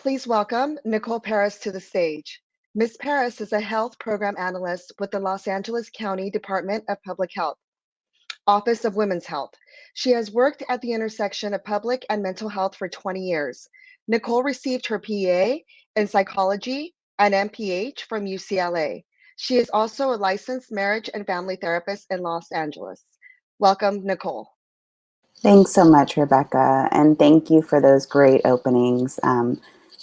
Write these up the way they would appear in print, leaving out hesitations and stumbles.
Please welcome Nicolle Perras to the stage. Ms. Perras is a health program analyst with the Los Angeles County Department of Public Health, Office of Women's Health. She has worked at the intersection of public and mental health for 20 years. Nicolle received her PA in psychology and MPH from UCLA. She is also a licensed marriage and family therapist in Los Angeles. Welcome, Nicolle. Thanks so much, Rebecca, and thank you for those great openings.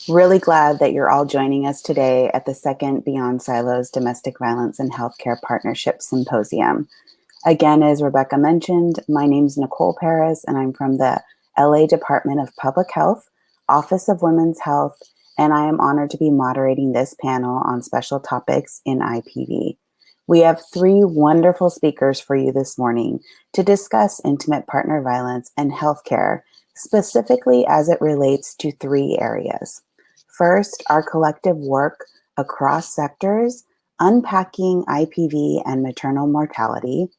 Really glad that you're all joining us today at the second Beyond Silos Domestic Violence and Healthcare Partnership Symposium. Again, as Rebecca mentioned, my name is Nicolle Perras, and I'm from the LA Department of Public Health, Office of Women's Health, and I am honored to be moderating this panel on special topics in IPV. We have three wonderful speakers for you this morning to discuss intimate partner violence and healthcare, specifically as it relates to three areas. First, our collective work across sectors, unpacking IPV and maternal mortality.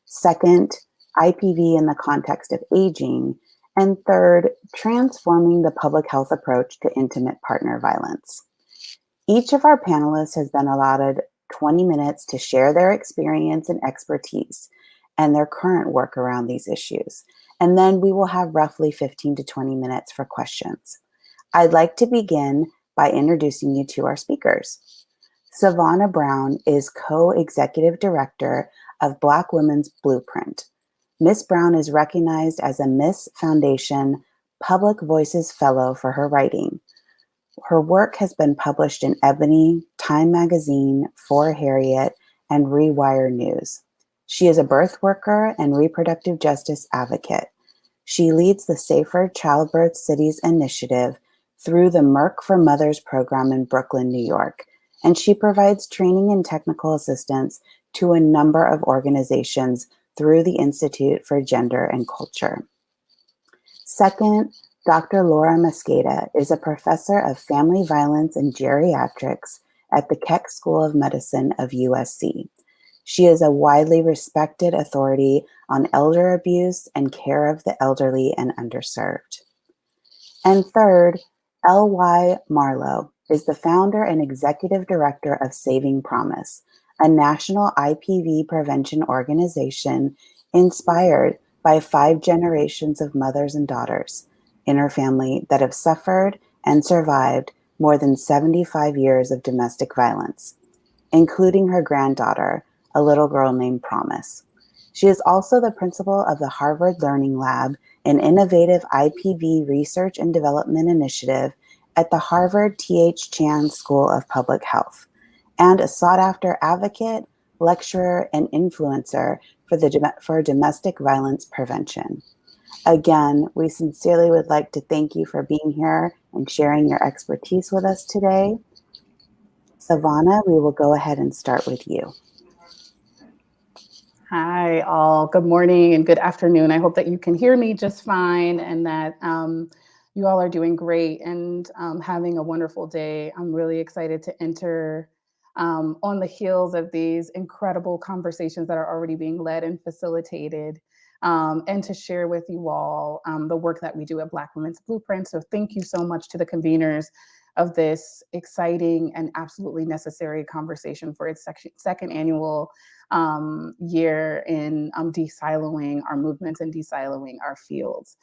Second, IPV in the context of aging. And third, transforming the public health approach to intimate partner violence. Each of our panelists has been allotted 20 minutes to share their experience and expertise and their current work around these issues. And then we will have roughly 15 to 20 minutes for questions. I'd like to begin by introducing you to our speakers. Sevonna Brown is co-executive director of Black Women's Blueprint. Ms. Brown is recognized as a Miss Foundation Public Voices Fellow for her writing. Her work has been published in Ebony, Time Magazine, For Harriet, and Rewire News. She is a birth worker and reproductive justice advocate. She leads the Safer Childbirth Cities Initiative through the Merck for Mothers program in Brooklyn, New York, and she provides training and technical assistance to a number of organizations through the Institute for Gender and Culture. Second, Dr. Laura Mosqueda is a professor of family violence and geriatrics at the Keck School of Medicine of USC. She is a widely respected authority on elder abuse and care of the elderly and underserved. And third, L.Y. Marlow is the founder and executive director of Saving Promise, a national IPV prevention organization inspired by 5 generations of mothers and daughters in her family that have suffered and survived more than 75 years of domestic violence, including her granddaughter, a little girl named Promise. She is also the principal of the Harvard Learning Lab, an innovative IPV research and development initiative at the Harvard T.H. Chan School of Public Health, and a sought-after advocate, lecturer, and influencer for domestic violence prevention. Again, we sincerely would like to thank you for being here and sharing your expertise with us today. Sevonna, we will go ahead and start with you. Hi, all. Good morning and good afternoon. I hope that you can hear me just fine and that you all are doing great and having a wonderful day. I'm really excited to enter on the heels of these incredible conversations that are already being led and facilitated. And to share with you all the work that we do at Black Women's Blueprint. So thank you so much to the conveners of this exciting and absolutely necessary conversation for its second annual year in de-siloing our movements and de-siloing our fields.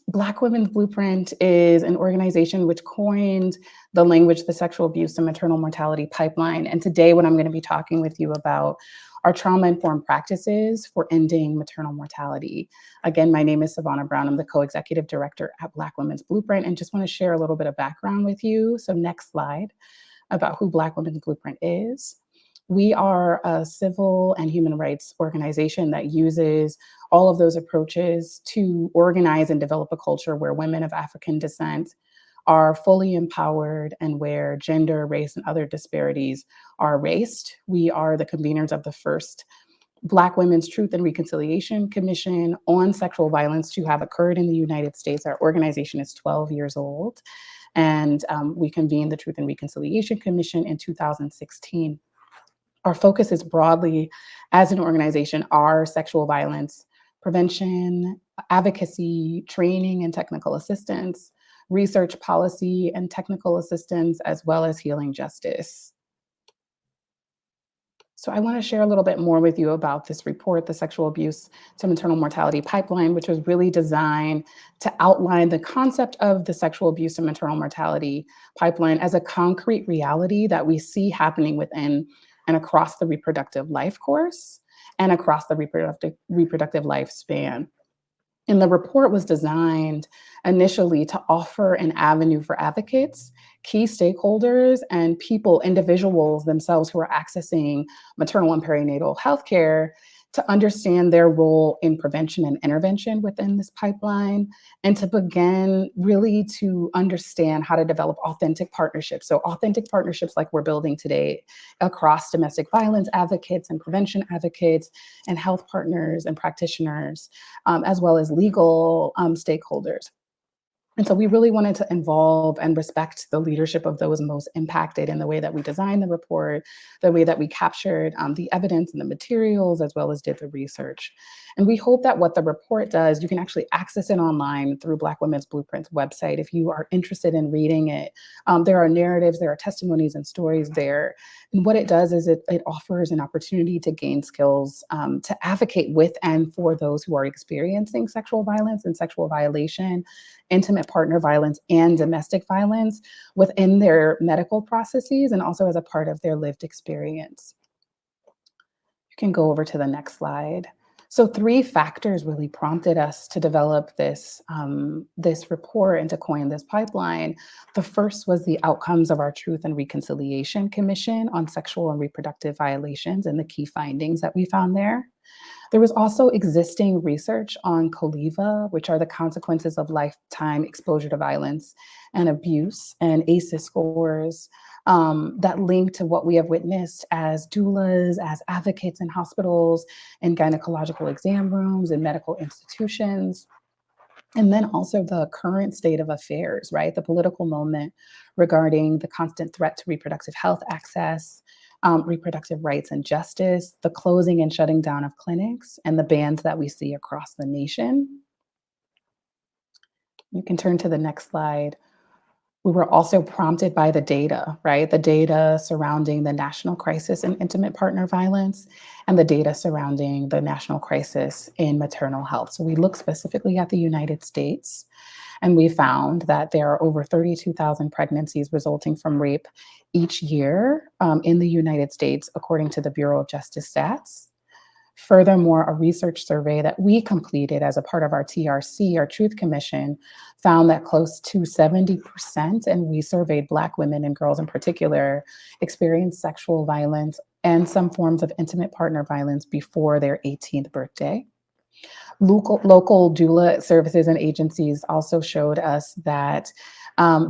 Black Women's Blueprint is an organization which coined the language, the sexual abuse and maternal mortality pipeline. And today what I'm going to be talking with you about are trauma-informed practices for ending maternal mortality. Again, my name is Sevonna Brown. I'm the co-executive director at Black Women's Blueprint and just want to share a little bit of background with you. So next slide about who Black Women's Blueprint is. We are a civil and human rights organization that uses all of those approaches to organize and develop a culture where women of African descent are fully empowered and where gender, race, and other disparities are erased. We are the conveners of the first Black Women's Truth and Reconciliation Commission on sexual violence to have occurred in the United States. Our organization is 12 years old, and we convened the Truth and Reconciliation Commission in 2016. Our focus is broadly, as an organization, our sexual violence prevention, advocacy, training and technical assistance, research, policy, and technical assistance, as well as healing justice. So I want to share a little bit more with you about this report, the Sexual Abuse to Maternal Mortality Pipeline, which was really designed to outline the concept of the sexual abuse to maternal mortality pipeline as a concrete reality that we see happening within and across the reproductive life course and across the reproductive lifespan. And the report was designed initially to offer an avenue for advocates, key stakeholders, and people, individuals themselves who are accessing maternal and perinatal healthcare to understand their role in prevention and intervention within this pipeline, and to begin really to understand how to develop authentic partnerships. So authentic partnerships like we're building today across domestic violence advocates and prevention advocates and health partners and practitioners, as well as legal stakeholders. And so we really wanted to involve and respect the leadership of those most impacted in the way that we designed the report, the way that we captured the evidence and the materials, as well as did the research. And we hope that what the report does, you can actually access it online through Black Women's Blueprint's website if you are interested in reading it. There are narratives, there are testimonies and stories there. And what it does is it offers an opportunity to gain skills to advocate with and for those who are experiencing sexual violence and sexual violation, intimate partner violence, and domestic violence within their medical processes and also as a part of their lived experience. You can go over to the next slide. So 3 factors really prompted us to develop this report and to coin this pipeline. The first was the outcomes of our Truth and Reconciliation Commission on sexual and reproductive violations and the key findings that we found there. There was also existing research on COLEVA, which are the consequences of lifetime exposure to violence and abuse, and ACEs scores that link to what we have witnessed as doulas, as advocates in hospitals, in gynecological exam rooms, in medical institutions. And then also the current state of affairs, right? The political moment regarding the constant threat to reproductive health access, reproductive rights and justice, the closing and shutting down of clinics, and the bans that we see across the nation. You can turn to the next slide. We were also prompted by the data, right? The data surrounding the national crisis in intimate partner violence and the data surrounding the national crisis in maternal health. So we looked specifically at the United States, and we found that there are over 32,000 pregnancies resulting from rape each year in the United States, according to the Bureau of Justice Stats. Furthermore, a research survey that we completed as a part of our TRC, our Truth Commission, found that close to 70%, and we surveyed Black women and girls in particular, experienced sexual violence and some forms of intimate partner violence before their 18th birthday. Local doula services and agencies also showed us that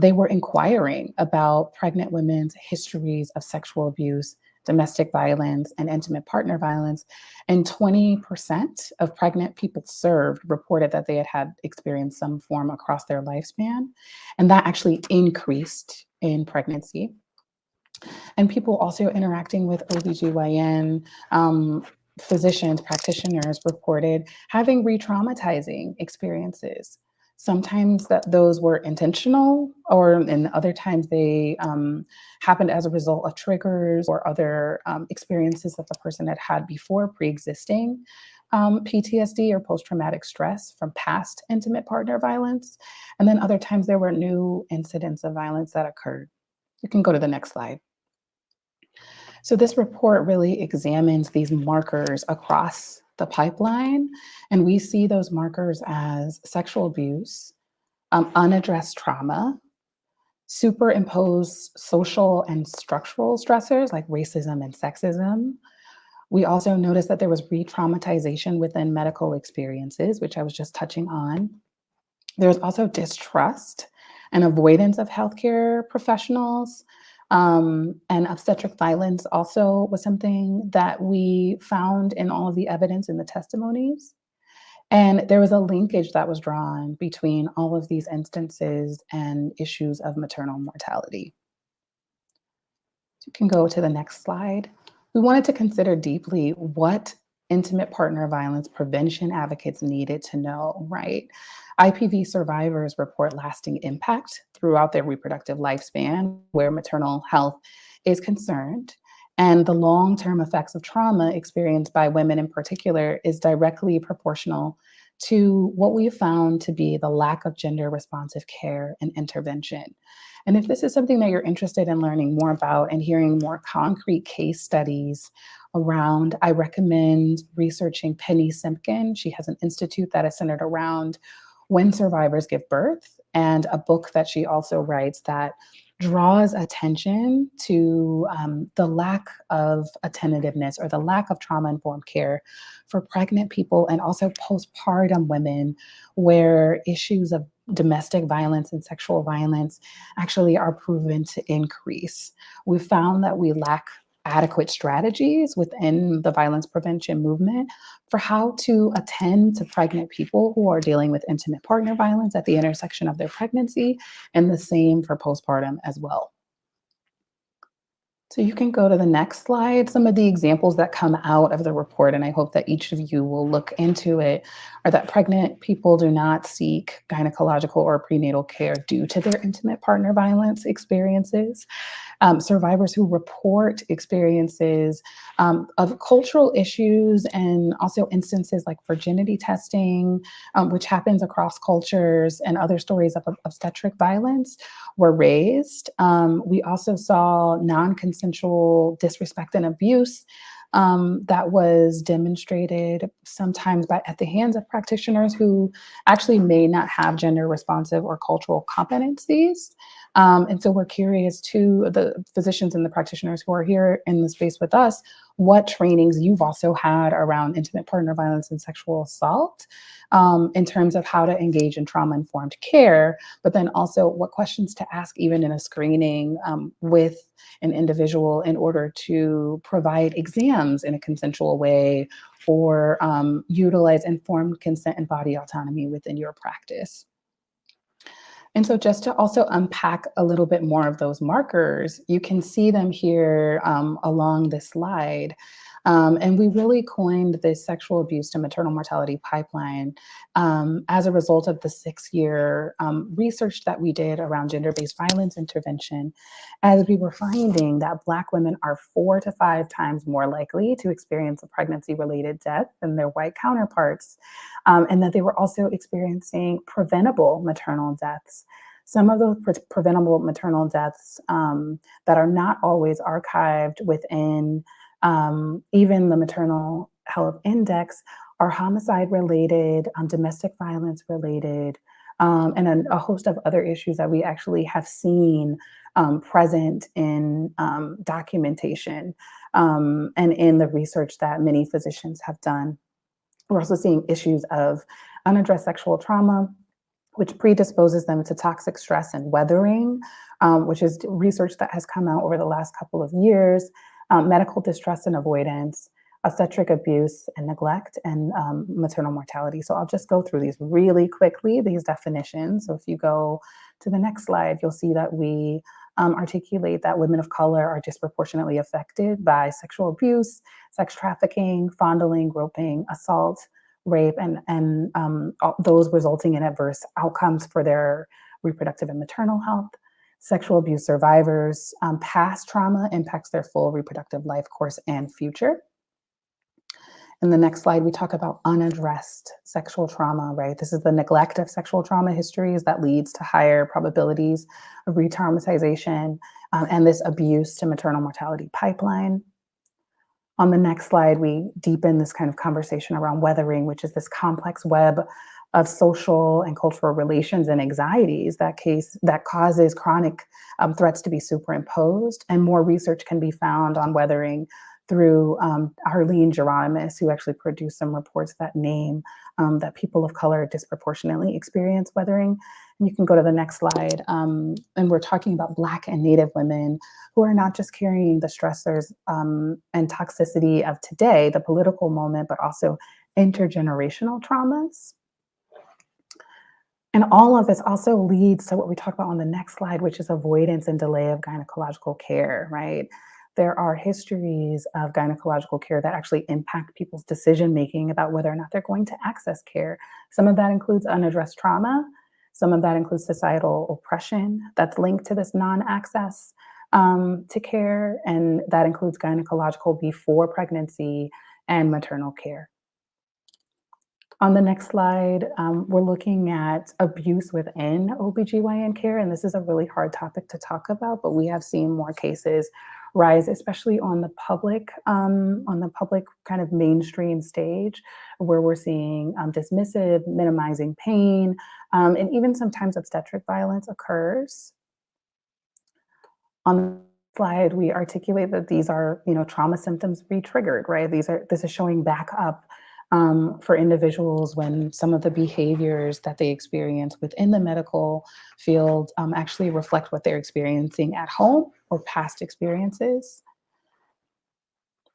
they were inquiring about pregnant women's histories of sexual abuse, domestic violence, and intimate partner violence. And 20% of pregnant people served reported that they had experienced some form across their lifespan. And that actually increased in pregnancy. And people also interacting with OBGYN, physicians, practitioners reported having re-traumatizing experiences. Sometimes those were intentional, and other times they happened as a result of triggers or other experiences that the person had had before, pre-existing PTSD or post-traumatic stress from past intimate partner violence. And then other times there were new incidents of violence that occurred. You can go to the next slide. So this report really examines these markers across the pipeline, and we see those markers as sexual abuse, unaddressed trauma, superimposed social and structural stressors like racism and sexism. We also noticed that there was re-traumatization within medical experiences, which I was just touching on. There's also distrust and avoidance of healthcare professionals. And obstetric violence also was something that we found in all of the evidence in the testimonies. And there was a linkage that was drawn between all of these instances and issues of maternal mortality. You can go to the next slide. We wanted to consider deeply what intimate partner violence prevention advocates needed to know, right? IPV survivors report lasting impact throughout their reproductive lifespan where maternal health is concerned. And the long-term effects of trauma experienced by women in particular is directly proportional to what we found to be the lack of gender responsive care and intervention. And if this is something that you're interested in learning more about and hearing more concrete case studies around, I recommend researching Penny Simpkin. She has an institute that is centered around when survivors give birth, and a book that she also writes that draws attention to the lack of attentiveness or the lack of trauma-informed care for pregnant people and also postpartum women, where issues of domestic violence and sexual violence actually are proven to increase. We found that we lack adequate strategies within the violence prevention movement for how to attend to pregnant people who are dealing with intimate partner violence at the intersection of their pregnancy, and the same for postpartum as well. So you can go to the next slide. Some of the examples that come out of the report, and I hope that each of you will look into it, are that pregnant people do not seek gynecological or prenatal care due to their intimate partner violence experiences. Survivors who report experiences of cultural issues and also instances like virginity testing, which happens across cultures, and other stories of obstetric violence were raised. We also saw non-consensual disrespect and abuse that was demonstrated sometimes at the hands of practitioners who actually may not have gender responsive or cultural competencies. And so we're curious to the physicians and the practitioners who are here in the space with us, what trainings you've also had around intimate partner violence and sexual assault in terms of how to engage in trauma-informed care, but then also what questions to ask even in a screening with an individual in order to provide exams in a consensual way or utilize informed consent and body autonomy within your practice. And so just to also unpack a little bit more of those markers, you can see them here along this slide. And we really coined this sexual abuse to maternal mortality pipeline as a result of the 6-year research that we did around gender-based violence intervention, as we were finding that Black women are 4 to 5 times more likely to experience a pregnancy-related death than their white counterparts, and that they were also experiencing preventable maternal deaths. Some of those preventable maternal deaths that are not always archived within even the maternal health index are homicide related, domestic violence related, and a host of other issues that we actually have seen present in documentation and in the research that many physicians have done. We're also seeing issues of unaddressed sexual trauma, which predisposes them to toxic stress and weathering, which is research that has come out over the last couple of years, medical distress and avoidance, obstetric abuse and neglect, and maternal mortality. So I'll just go through these really quickly, these definitions. So if you go to the next slide, you'll see that we articulate that women of color are disproportionately affected by sexual abuse, sex trafficking, fondling, groping, assault, rape, and those resulting in adverse outcomes for their reproductive and maternal health. Sexual abuse survivors, past trauma impacts their full reproductive life course and future. In the next slide, we talk about unaddressed sexual trauma, right? This is the neglect of sexual trauma histories that leads to higher probabilities of re-traumatization and this abuse to maternal mortality pipeline. On the next slide, we deepen this kind of conversation around weathering, which is this complex web of social and cultural relations and anxieties that causes chronic threats to be superimposed. And more research can be found on weathering through Arlene Geronimus, who actually produced some reports that name that people of color disproportionately experience weathering. And you can go to the next slide. And we're talking about Black and Native women who are not just carrying the stressors and toxicity of today, the political moment, but also intergenerational traumas. And all of this also leads to what we talk about on the next slide, which is avoidance and delay of gynecological care, right? there are histories of gynecological care that actually impact people's decision-making about whether or not they're going to access care. Some of that includes unaddressed trauma. Some of that includes societal oppression that's linked to this non-access to care, and that includes gynecological before pregnancy and maternal care. On the next slide, we're looking at abuse within OBGYN care, and this is a really hard topic to talk about, but we have seen more cases rise, especially on the public kind of mainstream stage, where we're seeing dismissive, minimizing pain, and even sometimes obstetric violence occurs. On the slide, we articulate that these are, trauma symptoms re-triggered, right? This is showing back up for individuals when some of the behaviors that they experience within the medical field actually reflect what they're experiencing at home or past experiences.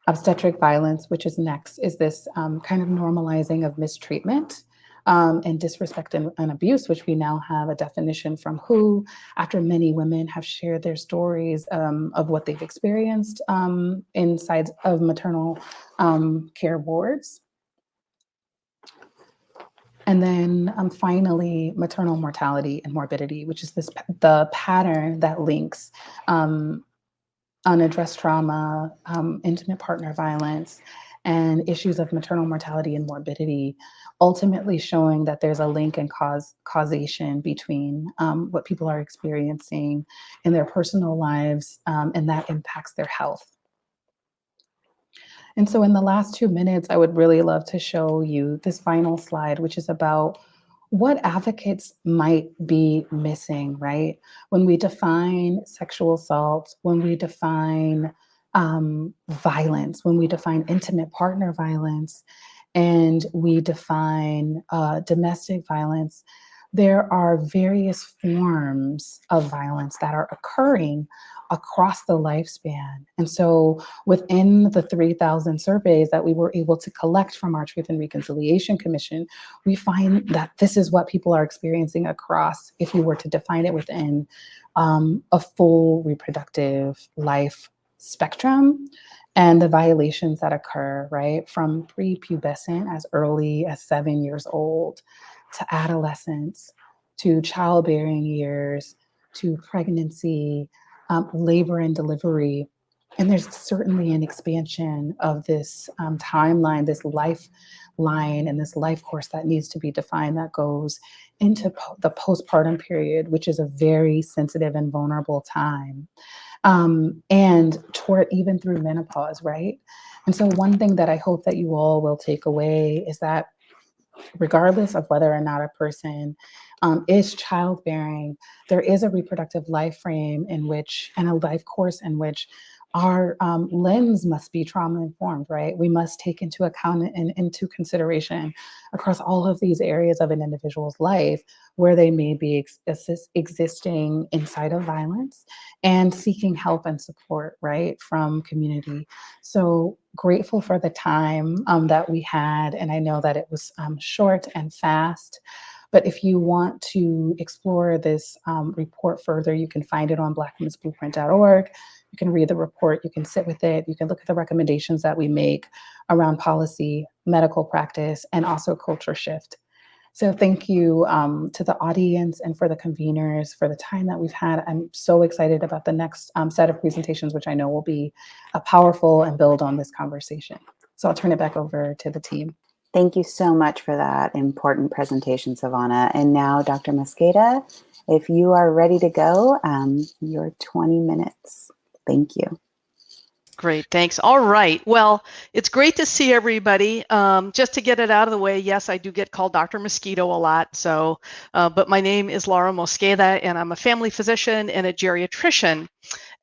Obstetric violence, which is next, is this kind of normalizing of mistreatment and disrespect and abuse, which we now have a definition from WHO, after many women have shared their stories of what they've experienced inside of maternal care wards. And then finally, maternal mortality and morbidity, which is the pattern that links unaddressed trauma, intimate partner violence, and issues of maternal mortality and morbidity, ultimately showing that there's a link and causation between what people are experiencing in their personal lives, and that impacts their health. And so in the last 2 minutes, I would really love to show you this final slide, which is about what advocates might be missing, right? When we define sexual assault, when we define violence, when we define intimate partner violence, and we define domestic violence, there are various forms of violence that are occurring across the lifespan. And so within the 3,000 surveys that we were able to collect from our Truth and Reconciliation Commission, we find that this is what people are experiencing across, if you were to define it within a full reproductive life spectrum, and the violations that occur, right, from prepubescent, as early as 7 years old, to adolescence, to childbearing years, to pregnancy, labor and delivery. And there's certainly an expansion of this timeline, this lifeline, and this life course that needs to be defined that goes into the postpartum period, which is a very sensitive and vulnerable time, and toward even through menopause, right? And so one thing that I hope that you all will take away is that regardless of whether or not a person is childbearing, there is a reproductive life frame in which, and a life course in which our lens must be trauma informed, right? We must take into account and into consideration across all of these areas of an individual's life where they may be existing inside of violence and seeking help and support, right, from community. So grateful for the time that we had, and I know that it was short and fast. But if you want to explore this report further, you can find it on blackwomen'sblueprint.org. You can read the report, you can sit with it, you can look at the recommendations that we make around policy, medical practice, and also culture shift. So thank you to the audience and for the conveners for the time that we've had. I'm so excited about the next set of presentations, which I know will be powerful and build on this conversation. So I'll turn it back over to the team. Thank you so much for that important presentation, Sevonna. And now, Dr. Mosqueda, if you are ready to go, your 20 minutes. Thank you. Great, thanks. All right. Well, it's great to see everybody. Just to get it out of the way, yes, I do get called Dr. Mosquito a lot. So, but my name is Laura Mosqueda, and I'm a family physician and a geriatrician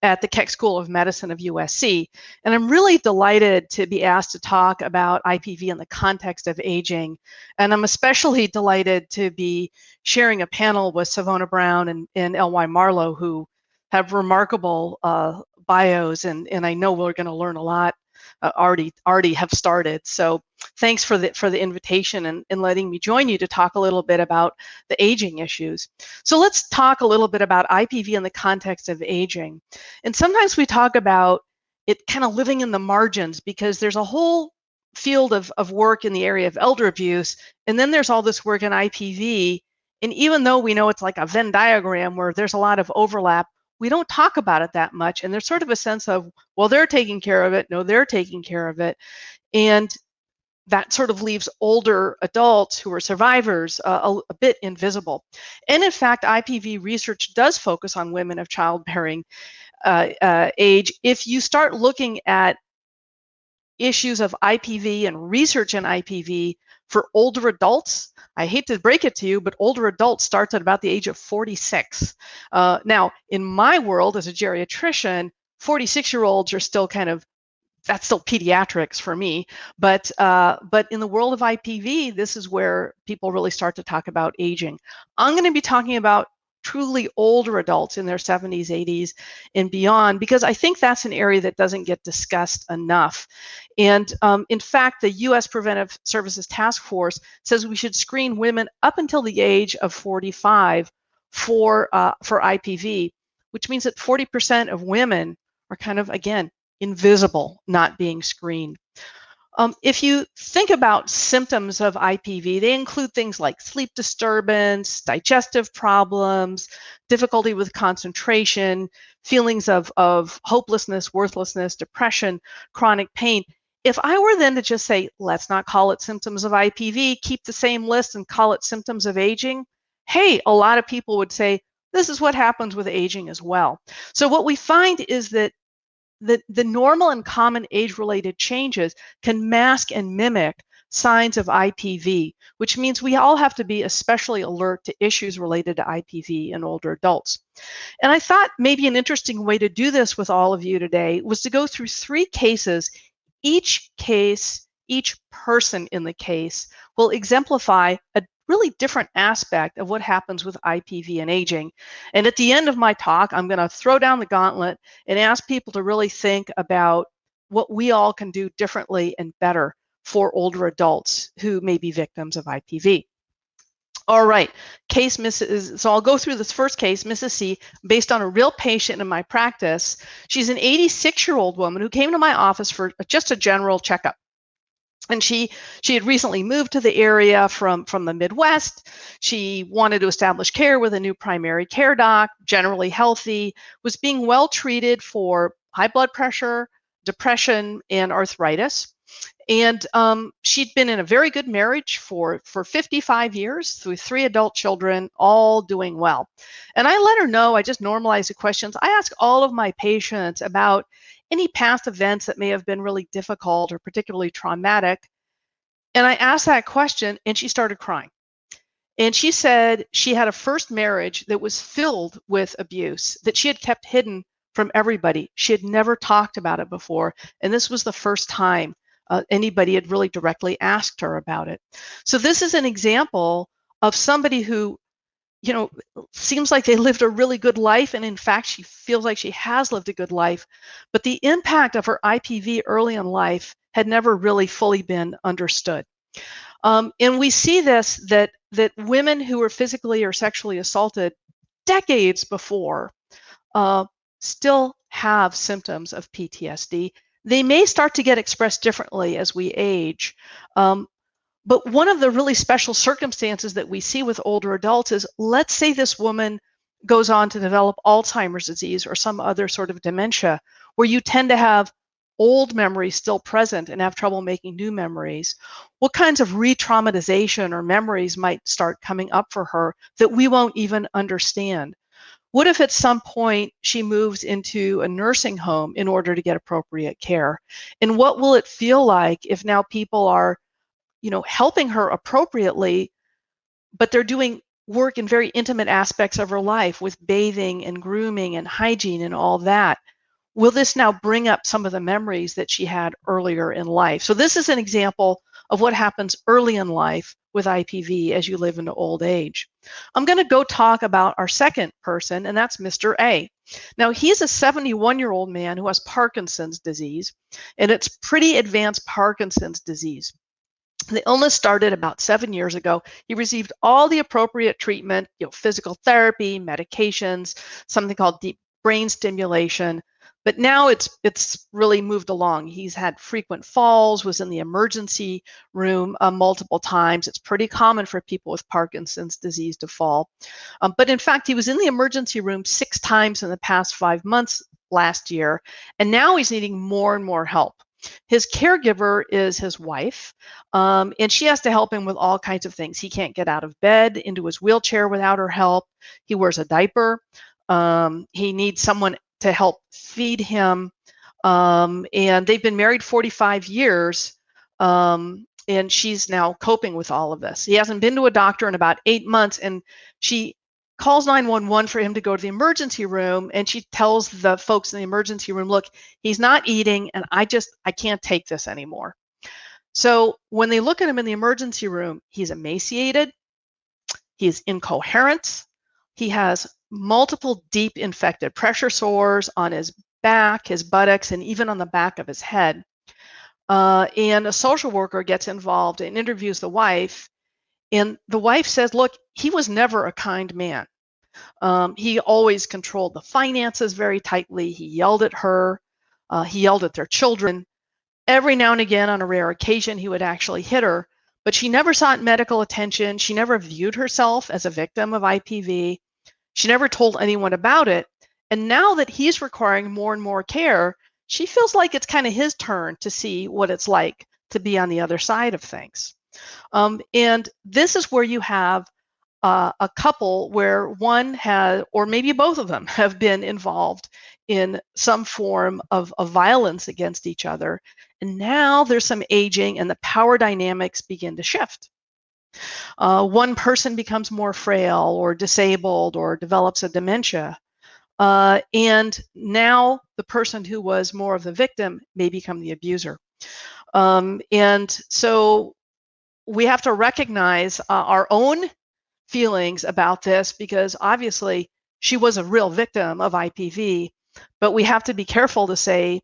at the Keck School of Medicine of USC. And I'm really delighted to be asked to talk about IPV in the context of aging. And I'm especially delighted to be sharing a panel with Sevonna Brown and L.Y. Marlow, who have remarkable bios, and I know we're going to learn a lot. Already have started. So thanks for the invitation and letting me join you to talk a little bit about the aging issues. So let's talk a little bit about IPV in the context of aging. And sometimes we talk about it kind of living in the margins, because there's a whole field of work in the area of elder abuse, and then there's all this work in IPV. And even though we know it's like a Venn diagram where there's a lot of overlap, we don't talk about it that much. And there's sort of a sense of, well, they're taking care of it. No, they're taking care of it. And that sort of leaves older adults who are survivors a bit invisible. And in fact, IPV research does focus on women of childbearing age. If you start looking at issues of IPV and research in IPV for older adults, I hate to break it to you, but older adults starts at about the age of 46. Now, in my world as a geriatrician, 46-year-olds are still kind of, that's still pediatrics for me. But in the world of IPV, this is where people really start to talk about aging. I'm going to be talking about truly older adults in their 70s, 80s, and beyond, because I think that's an area that doesn't get discussed enough. And in fact, the U.S. Preventive Services Task Force says we should screen women up until the age of 45 for IPV, which means that 40% of women are kind of, again, invisible, not being screened. If you think about symptoms of IPV, they include things like sleep disturbance, digestive problems, difficulty with concentration, feelings of hopelessness, worthlessness, depression, chronic pain. If I were then to just say, let's not call it symptoms of IPV, keep the same list and call it symptoms of aging, hey, a lot of people would say, this is what happens with aging as well. So what we find is that the normal and common age-related changes can mask and mimic signs of IPV, which means we all have to be especially alert to issues related to IPV in older adults. And I thought maybe an interesting way to do this with all of you today was to go through 3 cases. Each case, each person in the case will exemplify a really different aspect of what happens with IPV and aging. And at the end of my talk, I'm going to throw down the gauntlet and ask people to really think about what we all can do differently and better for older adults who may be victims of IPV. All right, so I'll go through this first case, Mrs. C, based on a real patient in my practice. She's an 86-year-old woman who came to my office for just a general checkup. And she had recently moved to the area from the Midwest. She wanted to establish care with a new primary care doc, generally healthy, was being well treated for high blood pressure, depression, and arthritis. And she'd been in a very good marriage for 55 years through 3 adult children, all doing well. And I let her know, I just normalized the questions. I ask all of my patients about any past events that may have been really difficult or particularly traumatic. And I asked that question and she started crying. And she said she had a first marriage that was filled with abuse that she had kept hidden from everybody. She had never talked about it before. And this was the first time anybody had really directly asked her about it. So this is an example of somebody who, you know, seems like they lived a really good life, and in fact, she feels like she has lived a good life, but the impact of her IPV early in life had never really fully been understood. And we see this, that women who were physically or sexually assaulted decades before still have symptoms of PTSD. They may start to get expressed differently as we age. But one of the really special circumstances that we see with older adults is, let's say this woman goes on to develop Alzheimer's disease or some other sort of dementia, where you tend to have old memories still present and have trouble making new memories. What kinds of re-traumatization or memories might start coming up for her that we won't even understand? What if at some point she moves into a nursing home in order to get appropriate care? And what will it feel like if now people are, you know, helping her appropriately, but they're doing work in very intimate aspects of her life with bathing and grooming and hygiene and all that? Will this now bring up some of the memories that she had earlier in life? So this is an example of what happens early in life with IPV as you live into old age. I'm going to go talk about our second person, and that's Mr. A. Now, he's a 71-year-old man who has Parkinson's disease, and it's pretty advanced Parkinson's disease. The illness started about 7 years ago. He received all the appropriate treatment, you know, physical therapy, medications, something called deep brain stimulation. But now it's really moved along. He's had frequent falls, was in the emergency room multiple times. It's pretty common for people with Parkinson's disease to fall. But in fact, he was in the emergency room 6 times in the past 5 months last year, and now he's needing more and more help. His caregiver is his wife, and she has to help him with all kinds of things. He can't get out of bed into his wheelchair without her help. He wears a diaper. He needs someone to help feed him, and they've been married 45 years, and she's now coping with all of this. He hasn't been to a doctor in about 8 months, and she calls 911 for him to go to the emergency room, and she tells the folks in the emergency room, look, he's not eating, and I can't take this anymore. So when they look at him in the emergency room, he's emaciated, he's incoherent, he has multiple deep infected pressure sores on his back, his buttocks, and even on the back of his head. And a social worker gets involved and interviews the wife, and the wife says, look, he was never a kind man. He always controlled the finances very tightly. He yelled at her. He yelled at their children. Every now and again, on a rare occasion, he would actually hit her, but she never sought medical attention. She never viewed herself as a victim of IPV. She never told anyone about it. And now that he's requiring more and more care, she feels like it's kind of his turn to see what it's like to be on the other side of things. And this is where you have a couple where one has, or maybe both of them, have been involved in some form of violence against each other. And now there's some aging and the power dynamics begin to shift. One person becomes more frail or disabled or develops a dementia. And now the person who was more of the victim may become the abuser. And so we have to recognize our own feelings about this, because obviously she was a real victim of IPV, but we have to be careful to say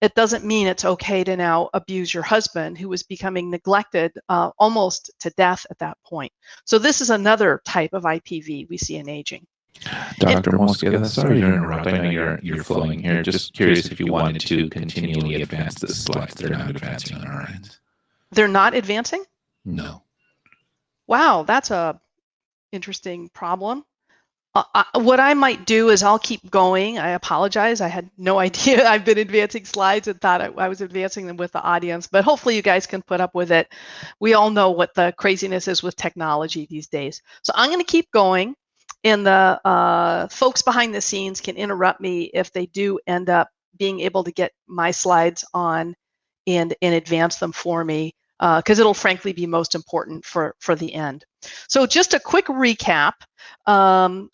it doesn't mean it's okay to now abuse your husband, who was becoming neglected almost to death at that point. So this is another type of IPV we see in aging. Dr. Mosqueda, sorry to interrupt. I know you're flowing here. Just curious if you wanted to continually advance the slides. They're not advancing on our end. They're not advancing? No. Wow, that's a interesting problem. What I might do is I'll keep going. I apologize. I had no idea I've been advancing slides and thought I was advancing them with the audience, but hopefully you guys can put up with it. We all know what the craziness is with technology these days. So I'm going to keep going, and the folks behind the scenes can interrupt me if they do end up being able to get my slides on and advance them for me, because it'll frankly be most important for the end. So just a quick recap.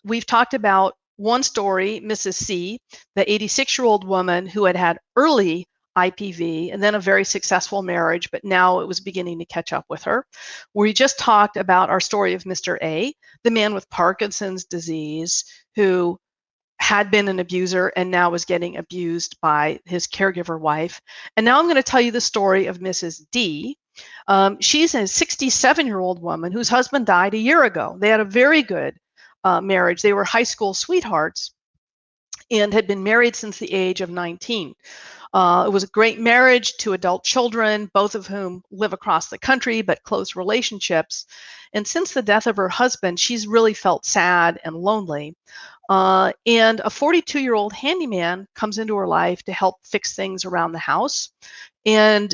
We've talked about one story, Mrs. C, the 86-year-old woman who had had early IPV and then a very successful marriage, but now it was beginning to catch up with her. We just talked about our story of Mr. A, the man with Parkinson's disease who had been an abuser and now was getting abused by his caregiver wife. And now I'm going to tell you the story of Mrs. D. She's a 67-year-old woman whose husband died a year ago. They had a very good marriage. They were high school sweethearts and had been married since the age of 19. It was a great marriage, 2 adult children, both of whom live across the country, but close relationships. And since the death of her husband, she's really felt sad and lonely. And a 42-year-old handyman comes into her life to help fix things around the house. And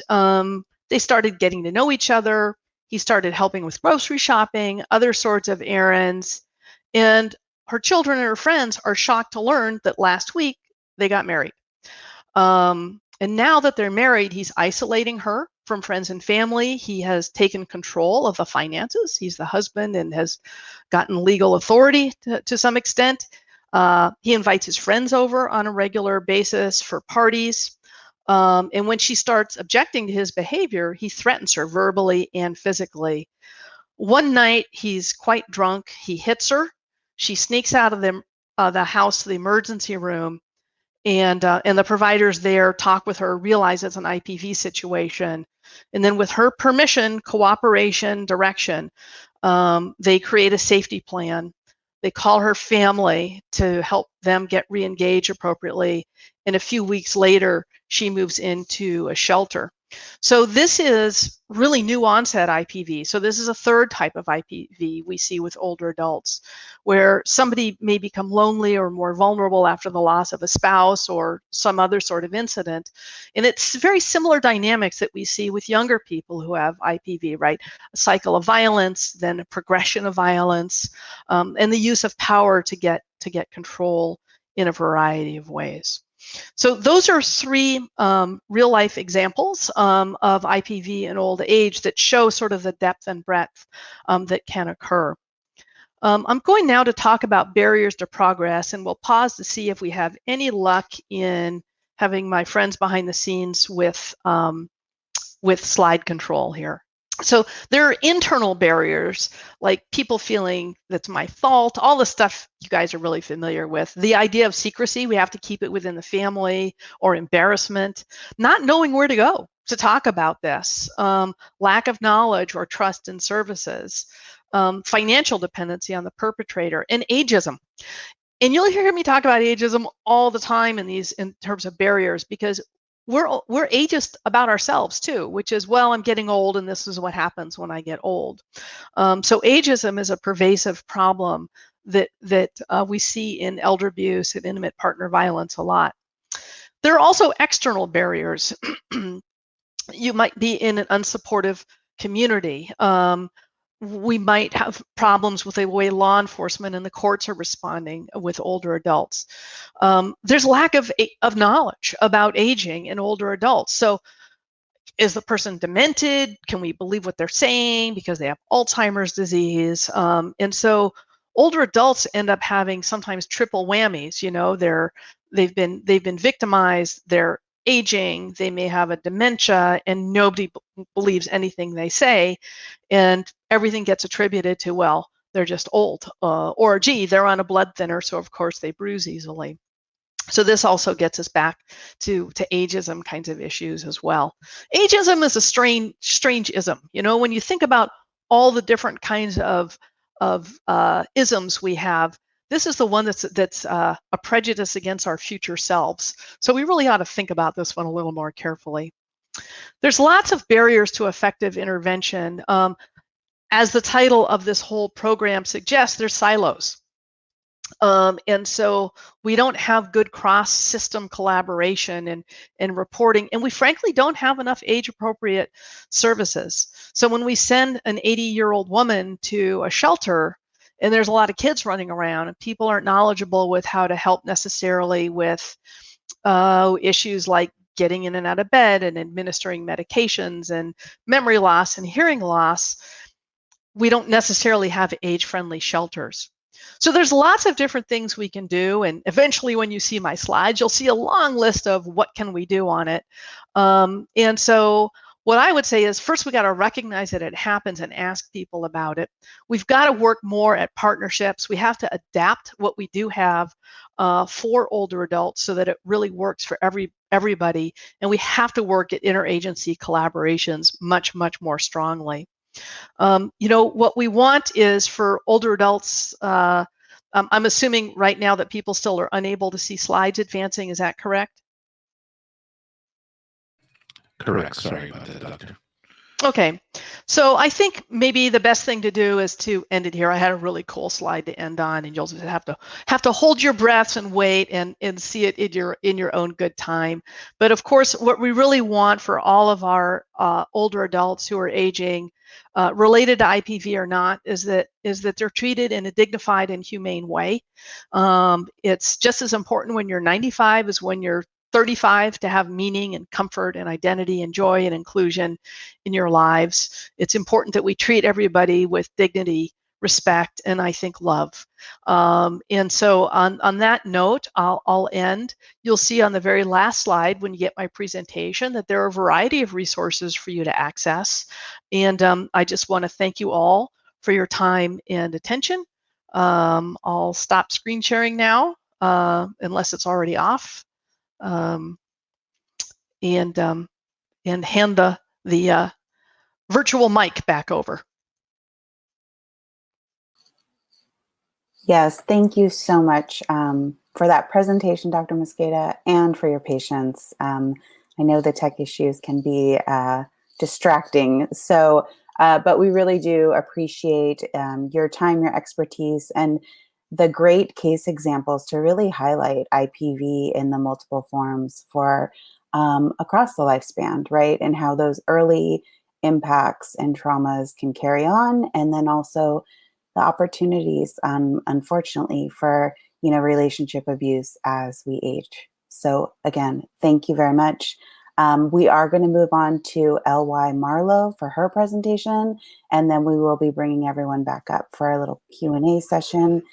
they started getting to know each other. He started helping with grocery shopping, other sorts of errands. And her children and her friends are shocked to learn that last week they got married. And now that they're married, he's isolating her from friends and family. He has taken control of the finances. He's the husband and has gotten legal authority to some extent. He invites his friends over on a regular basis for parties. And when she starts objecting to his behavior, he threatens her verbally and physically. One night, he's quite drunk. He hits her. She sneaks out of the house to the emergency room, and the providers there talk with her, realize it's an IPV situation. And then with her permission, cooperation, direction, they create a safety plan. They call her family to help them get re-engaged appropriately. and a few weeks later, she moves into a shelter. So this is really new onset IPV. So this is a third type of IPV we see with older adults, where somebody may become lonely or more vulnerable after the loss of a spouse or some other sort of incident. And it's very similar dynamics that we see with younger people who have IPV, right? A cycle of violence, then a progression of violence, and the use of power to get control in a variety of ways. So those are three real life examples of IPV in old age that show sort of the depth and breadth that can occur. I'm going now to talk about barriers to progress, and we'll pause to see if we have any luck in having my friends behind the scenes with slide control here. So there are internal barriers, like people feeling that's my fault, all the stuff you guys are really familiar with. The idea of secrecy, we have to keep it within the family, or embarrassment, not knowing where to go to talk about this, lack of knowledge or trust in services, financial dependency on the perpetrator, and ageism. And you'll hear me talk about ageism all the time in terms of barriers, because we're ageist about ourselves too, which is, well, I'm getting old and this is what happens when I get old. So ageism is a pervasive problem that we see in elder abuse and intimate partner violence a lot. There are also external barriers. You might be in an unsupportive community. We might have problems with the way law enforcement and the courts are responding with older adults. There's lack of knowledge about aging in older adults. So is the person demented? Can we believe what they're saying because they have Alzheimer's disease? And so older adults end up having sometimes triple whammies. You know, they've been victimized, they're aging, they may have a dementia, and nobody believes anything they say, and everything gets attributed to, well, they're just old, or gee, they're on a blood thinner, so of course they bruise easily. So this also gets us back to ageism kinds of issues as well. Ageism is a strange ism. You know, when you think about all the different kinds of isms we have, this is the one that's a prejudice against our future selves. So we really ought to think about this one a little more carefully. There's lots of barriers to effective intervention. As the title of this whole program suggests, there's silos. And so we don't have good cross-system collaboration and reporting, and we frankly don't have enough age-appropriate services. So when we send an 80-year-old woman to a shelter, and there's a lot of kids running around, and people aren't knowledgeable with how to help necessarily with issues like getting in and out of bed and administering medications and memory loss and hearing loss, we don't necessarily have age-friendly shelters. So there's lots of different things we can do, and eventually when you see my slides, you'll see a long list of what can we do on it. And so what I would say is, first we got to recognize that it happens and ask people about it. We've got to work more at partnerships. We have to adapt what we do have for older adults so that it really works for everybody. And we have to work at interagency collaborations much more strongly. You know, what we want is for older adults, I'm assuming right now that people still are unable to see slides advancing. Is that correct? Correct. Sorry about that, Doctor. Okay, so I think maybe the best thing to do is to end it here. I had a really cool slide to end on, and you'll just have to hold your breaths and wait and see it in your own good time. But of course, what we really want for all of our older adults who are aging, related to IPV or not, is that they're treated in a dignified and humane way. It's just as important when you're 95 as when you're 35 to have meaning and comfort and identity and joy and inclusion in your lives. It's important that we treat everybody with dignity, respect, and I think love. And so on that note, I'll end. You'll see on the very last slide when you get my presentation that there are a variety of resources for you to access. And I just want to thank you all for your time and attention. I'll stop screen sharing now, unless it's already off. And hand the virtual mic back over. Yes, thank you so much for that presentation, Dr. Mosqueda, and for your patience. I know the tech issues can be distracting. So, but we really do appreciate your time, your expertise, and the great case examples to really highlight IPV in the multiple forms for across the lifespan, right? And how those early impacts and traumas can carry on, and then also the opportunities, unfortunately, for relationship abuse as we age. So again, thank you very much. We are going to move on to L.Y. Marlow for her presentation, and then we will be bringing everyone back up for a little Q&A session.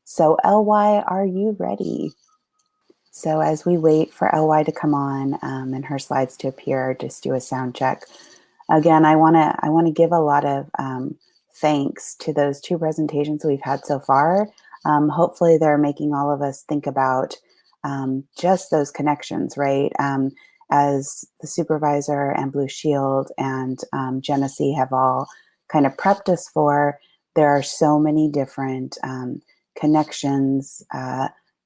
So L.Y., are you ready? So as we wait for L.Y. to come on and her slides to appear, just do a sound check. Again, I want to give a lot of thanks to those two presentations we've had so far. Hopefully they're making all of us think about just those connections, right? As the supervisor and Blue Shield and Genesee have all kind of prepped us for, there are so many different connections.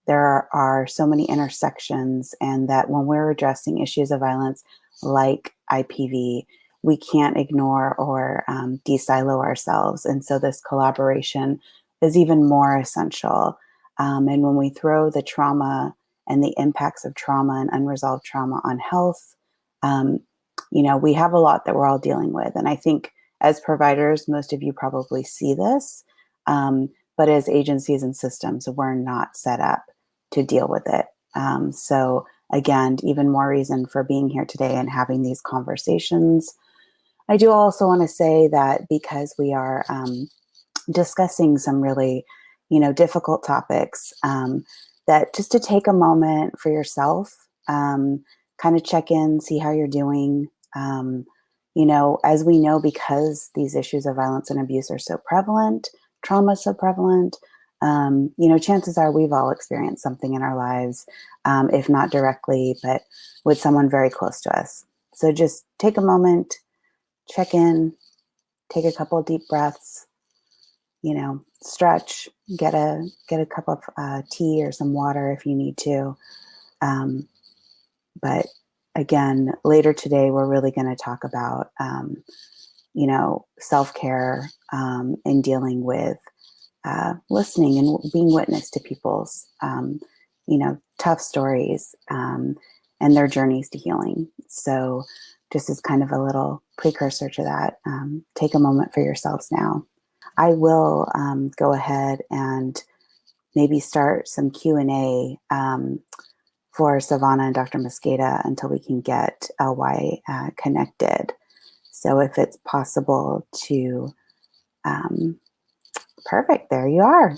There are so many intersections, and that when we're addressing issues of violence like IPV, we can't ignore or de-silo ourselves. And so this collaboration is even more essential. And when we throw the trauma and the impacts of trauma and unresolved trauma on health, we have a lot that we're all dealing with. And I think as providers, most of you probably see this, but as agencies and systems, we're not set up to deal with it. So again, even more reason for being here today and having these conversations. I do also want to say that because we are discussing some really, difficult topics, that just to take a moment for yourself, kind of check in, see how you're doing. As we know, because these issues of violence and abuse are so prevalent, trauma is so prevalent, chances are we've all experienced something in our lives, if not directly, but with someone very close to us. So just take a moment, check in, take a couple of deep breaths, stretch, get a cup of tea or some water if you need to. But again, later today, we're really going to talk about, self-care and dealing with listening and being witness to people's, tough stories and their journeys to healing. So just as kind of a little precursor to that, take a moment for yourselves now. I will go ahead and maybe start some Q&A for Sevonna and Dr. Mosqueda until we can get L.Y. Connected. So if it's possible to, perfect, there you are.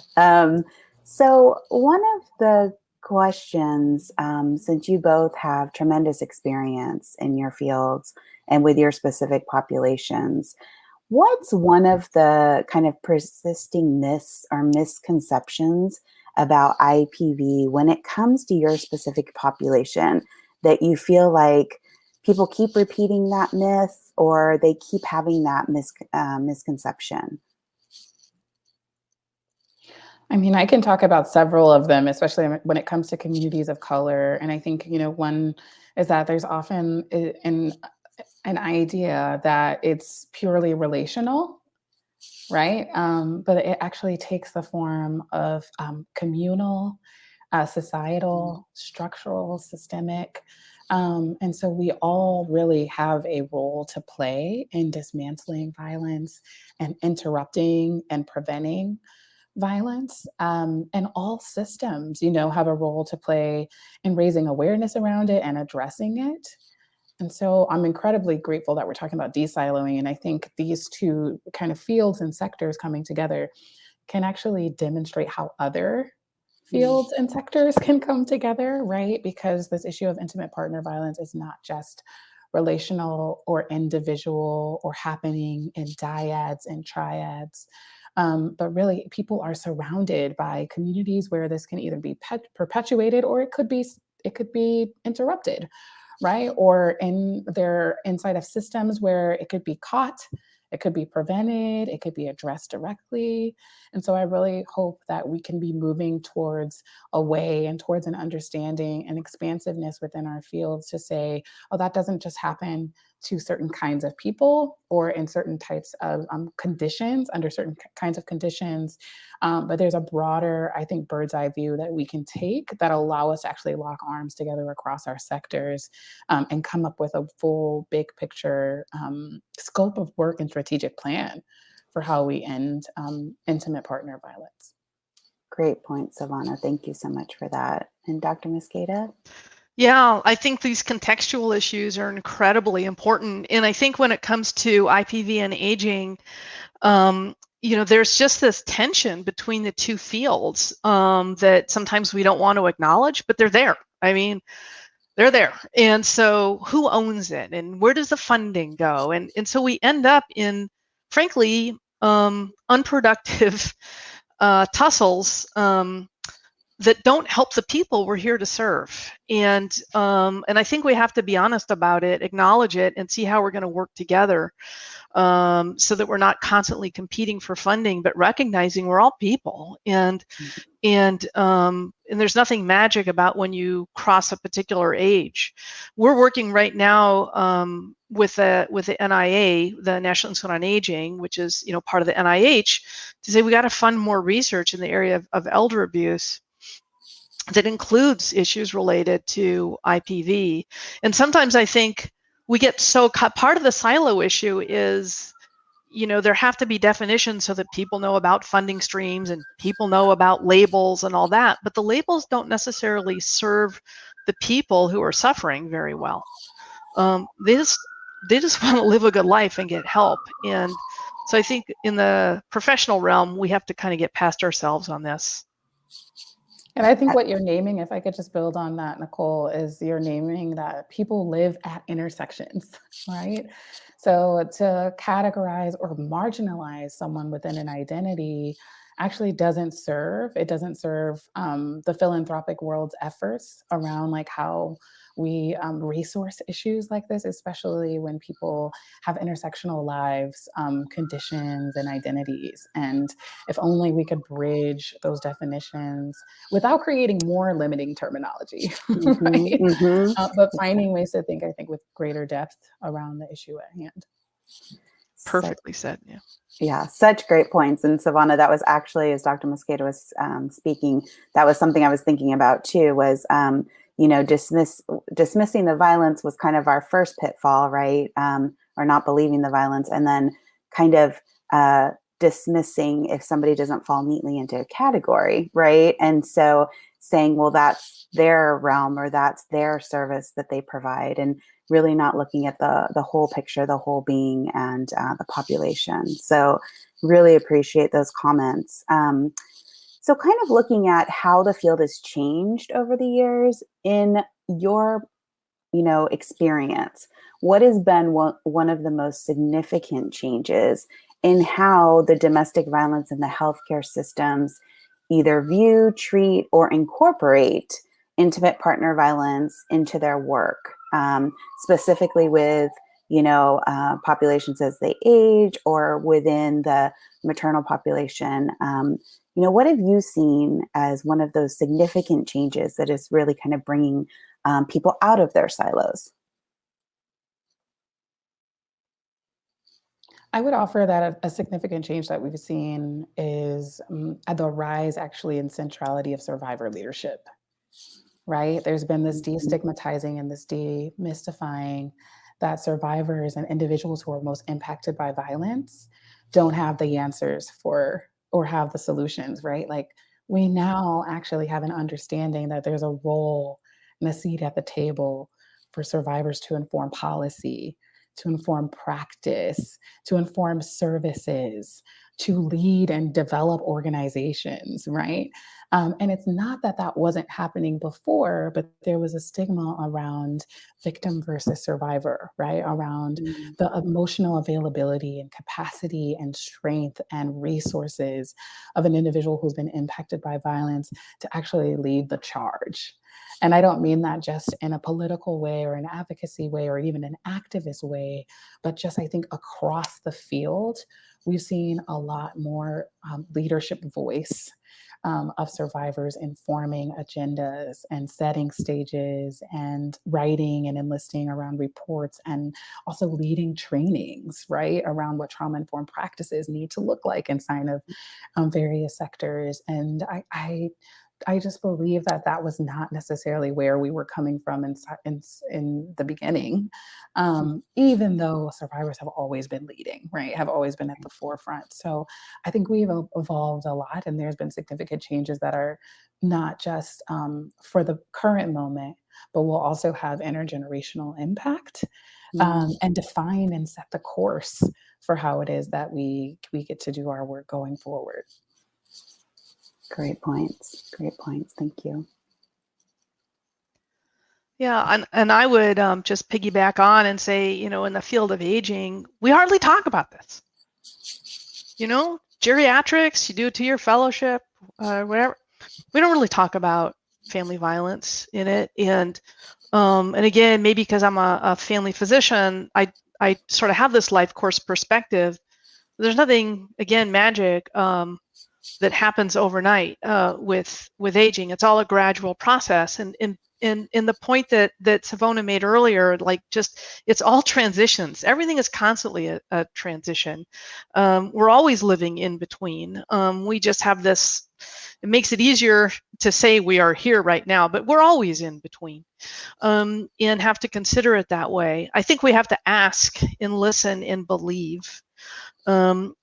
So one of the questions, since you both have tremendous experience in your fields and with your specific populations, what's one of the kind of persisting myths or misconceptions about IPV when it comes to your specific population that you feel like people keep repeating that myth or they keep having that misconception? I mean, I can talk about several of them, especially when it comes to communities of color. And I think, one is that there's often an idea that it's purely relational, right? But it actually takes the form of communal, societal, structural, systemic. And so we all really have a role to play in dismantling violence and interrupting and preventing violence. And all systems, have a role to play in raising awareness around it and addressing it. And so I'm incredibly grateful that we're talking about de-siloing. And I think these two kind of fields and sectors coming together can actually demonstrate how other fields and sectors can come together, right? Because this issue of intimate partner violence is not just relational or individual or happening in dyads and triads. But really, people are surrounded by communities where this can either be perpetuated or it could be interrupted, right? Or they're inside of systems where it could be caught It could be prevented, it could be addressed directly. And so I really hope that we can be moving towards a way and towards an understanding and expansiveness within our fields to say, oh, that doesn't just happen to certain kinds of people or in certain types of conditions, under certain kinds of conditions. But there's a broader, I think, bird's eye view that we can take that allow us to actually lock arms together across our sectors and come up with a full big picture scope of work and strategic plan for how we end intimate partner violence. Great point, Sevonna. Thank you so much for that. And Dr. Mosqueda? Yeah, I think these contextual issues are incredibly important. And I think when it comes to IPV and aging, there's just this tension between the two fields that sometimes we don't want to acknowledge, but they're there. I mean, they're there. And so who owns it and where does the funding go? And so we end up in, frankly, unproductive tussles that don't help the people we're here to serve. And I think we have to be honest about it, acknowledge it, and see how we're going to work together so that we're not constantly competing for funding, but recognizing we're all people. And there's nothing magic about when you cross a particular age. We're working right now with the NIA, the National Institute on Aging, which is part of the NIH, to say we got to fund more research in the area of elder abuse that includes issues related to IPV. And sometimes I think we get so caught. Part of the silo issue is, there have to be definitions so that people know about funding streams and people know about labels and all that. But the labels don't necessarily serve the people who are suffering very well. They just want to live a good life and get help. And so I think in the professional realm, we have to kind of get past ourselves on this. And I think what you're naming, if I could just build on that, Nicolle, is you're naming that people live at intersections, right? So to categorize or marginalize someone within an identity actually doesn't serve the philanthropic world's efforts around like how we resource issues like this, especially when people have intersectional lives, conditions, and identities. And if only we could bridge those definitions without creating more limiting terminology, right? But finding ways to think, I think, with greater depth around the issue at hand. Perfectly said, yeah. Yeah, such great points. And Sevonna, that was actually, as Dr. Mosqueda was speaking, that was something I was thinking about too, was dismissing the violence was kind of our first pitfall, right? Or not believing the violence, and then kind of dismissing if somebody doesn't fall neatly into a category, right? And so saying, well, that's their realm or that's their service that they provide, and really not looking at the whole picture, the whole being, and the population. So really appreciate those comments. So kind of looking at how the field has changed over the years in your, experience, what has been one of the most significant changes in how the domestic violence in the healthcare systems either view, treat, or incorporate intimate partner violence into their work, specifically with, populations as they age or within the maternal population? What have you seen as one of those significant changes that is really kind of bringing people out of their silos? I would offer that a significant change that we've seen is the rise actually in centrality of survivor leadership, right? There's been this destigmatizing and this demystifying that survivors and individuals who are most impacted by violence don't have the answers for or have the solutions, right? Like we now actually have an understanding that there's a role and a seat at the table for survivors to inform policy, to inform practice, to inform services, to lead and develop organizations, right? And it's not that that wasn't happening before, but there was a stigma around victim versus survivor, right? Around the emotional availability and capacity and strength and resources of an individual who's been impacted by violence to actually lead the charge. And I don't mean that just in a political way or an advocacy way or even an activist way, but just I think across the field, we've seen a lot more leadership voice of survivors informing agendas and setting stages and writing and enlisting around reports and also leading trainings, right, around what trauma-informed practices need to look like inside of various sectors. And I just believe that that was not necessarily where we were coming from in the beginning, even though survivors have always been leading, right, have always been at the forefront. So I think we've evolved a lot, and there's been significant changes that are not just for the current moment, but will also have intergenerational impact and define and set the course for how it is that we get to do our work going forward. Great points. Great points. Thank you. Yeah, and I would just piggyback on and say, you know, in the field of aging, we hardly talk about this. You know, geriatrics, you do it to your fellowship, whatever. We don't really talk about family violence in it. And again, maybe because I'm a family physician, I sort of have this life course perspective. There's nothing, again, magic that happens overnight with aging. It's all a gradual process. And the point that Sevonna made earlier, like just, it's all transitions. Everything is constantly a transition. We're always living in between. We just have this, it makes it easier to say we are here right now, but we're always in between, and have to consider it that way. I think we have to ask and listen and believe. And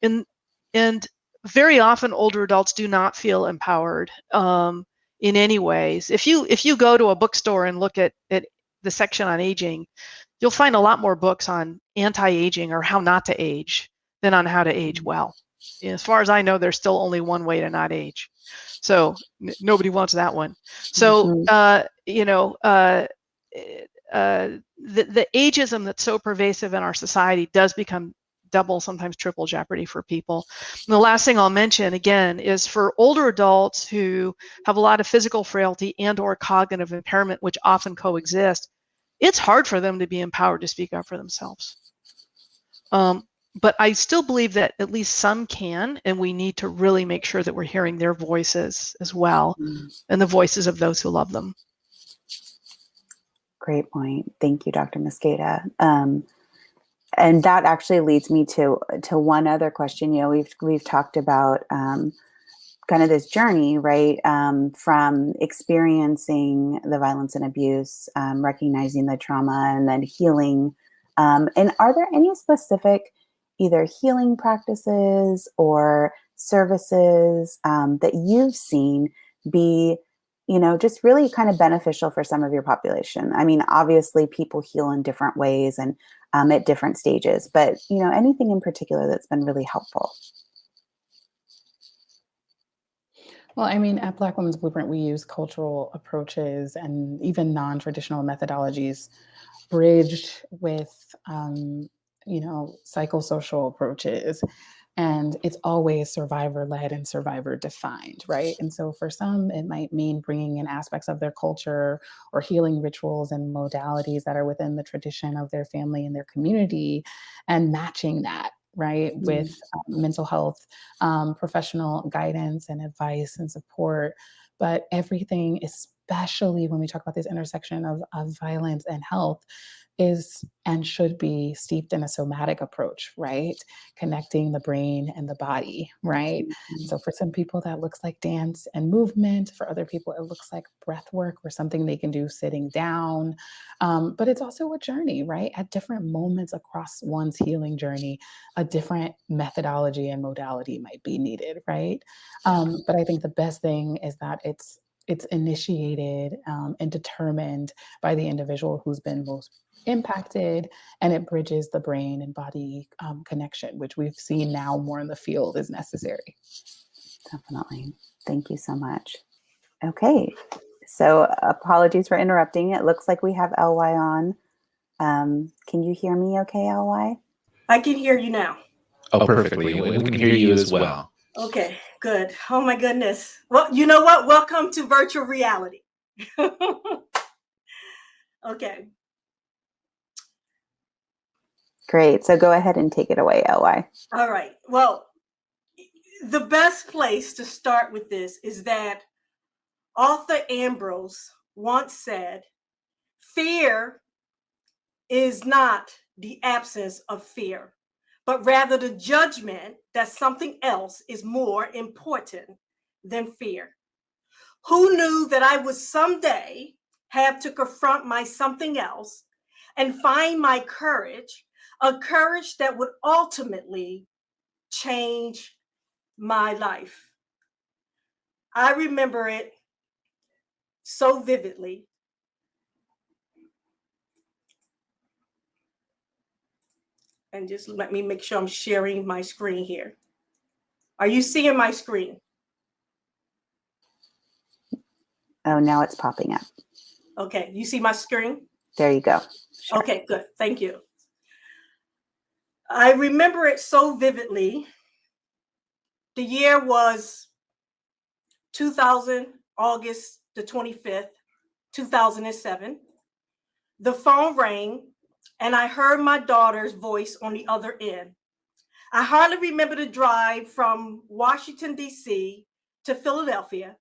very often older adults do not feel empowered in any ways. If you go to a bookstore and look at the section on aging, you'll find a lot more books on anti-aging or how not to age than on how to age well. As far as I know, there's still only one way to not age. So nobody wants that one. So, you know, the ageism that's so pervasive in our society does become double, sometimes triple jeopardy for people. And the last thing I'll mention again is for older adults who have a lot of physical frailty and or cognitive impairment, which often coexist, it's hard for them to be empowered to speak up for themselves. But I still believe that at least some can, and we need to really make sure that we're hearing their voices as well, and the voices of those who love them. Great point. Thank you, Dr. Mosqueda. And that actually leads me to one other question. You know, we've talked about kind of this journey, right, from experiencing the violence and abuse, recognizing the trauma, and then healing. And are there any specific either healing practices or services that you've seen be, you know, just really kind of beneficial for some of your population? I mean, obviously people heal in different ways and at different stages, but, you know, anything in particular that's been really helpful? Well, I mean, at Black Women's Blueprint, we use cultural approaches and even non-traditional methodologies bridged with, you know, psychosocial approaches. And it's always survivor-led and survivor-defined, right? And so for some, it might mean bringing in aspects of their culture or healing rituals and modalities that are within the tradition of their family and their community, and matching that, right, with mental health, professional guidance and advice and support. But everything, especially when we talk about this intersection of violence and health, is and should be steeped in a somatic approach, right? Connecting the brain and the body, right? So for some people that looks like dance and movement. For other people, it looks like breath work or something they can do sitting down. But it's also a journey, right? At different moments across one's healing journey, a different methodology and modality might be needed, right? But I think the best thing is that it's initiated and determined by the individual who's been most impacted, and it bridges the brain and body connection, which we've seen now more in the field is necessary. Definitely. Thank you so much. Okay, so apologies for interrupting. It looks like we have LY on. Can you hear me okay, LY? I can hear you now. Oh, perfectly. We can hear you as well. Okay, good. Oh my goodness. Well, you know what? Welcome to virtual reality. Okay. Great. So go ahead and take it away, LY. All right. Well, the best place to start with this is that Arthur Ambrose once said, fear is not the absence of fear, but rather the judgment that something else is more important than fear. Who knew that I would someday have to confront my something else and find my courage, a courage that would ultimately change my life? I remember it so vividly. And just let me make sure I'm sharing my screen here. Are you seeing my screen? Oh, now it's popping up. Okay, you see my screen? There you go. Sure. Okay, good. Thank you. I remember it so vividly. The year was 2000, August the 25th, 2007. The phone rang and I heard my daughter's voice on the other end. I hardly remember the drive from Washington, D.C. to Philadelphia.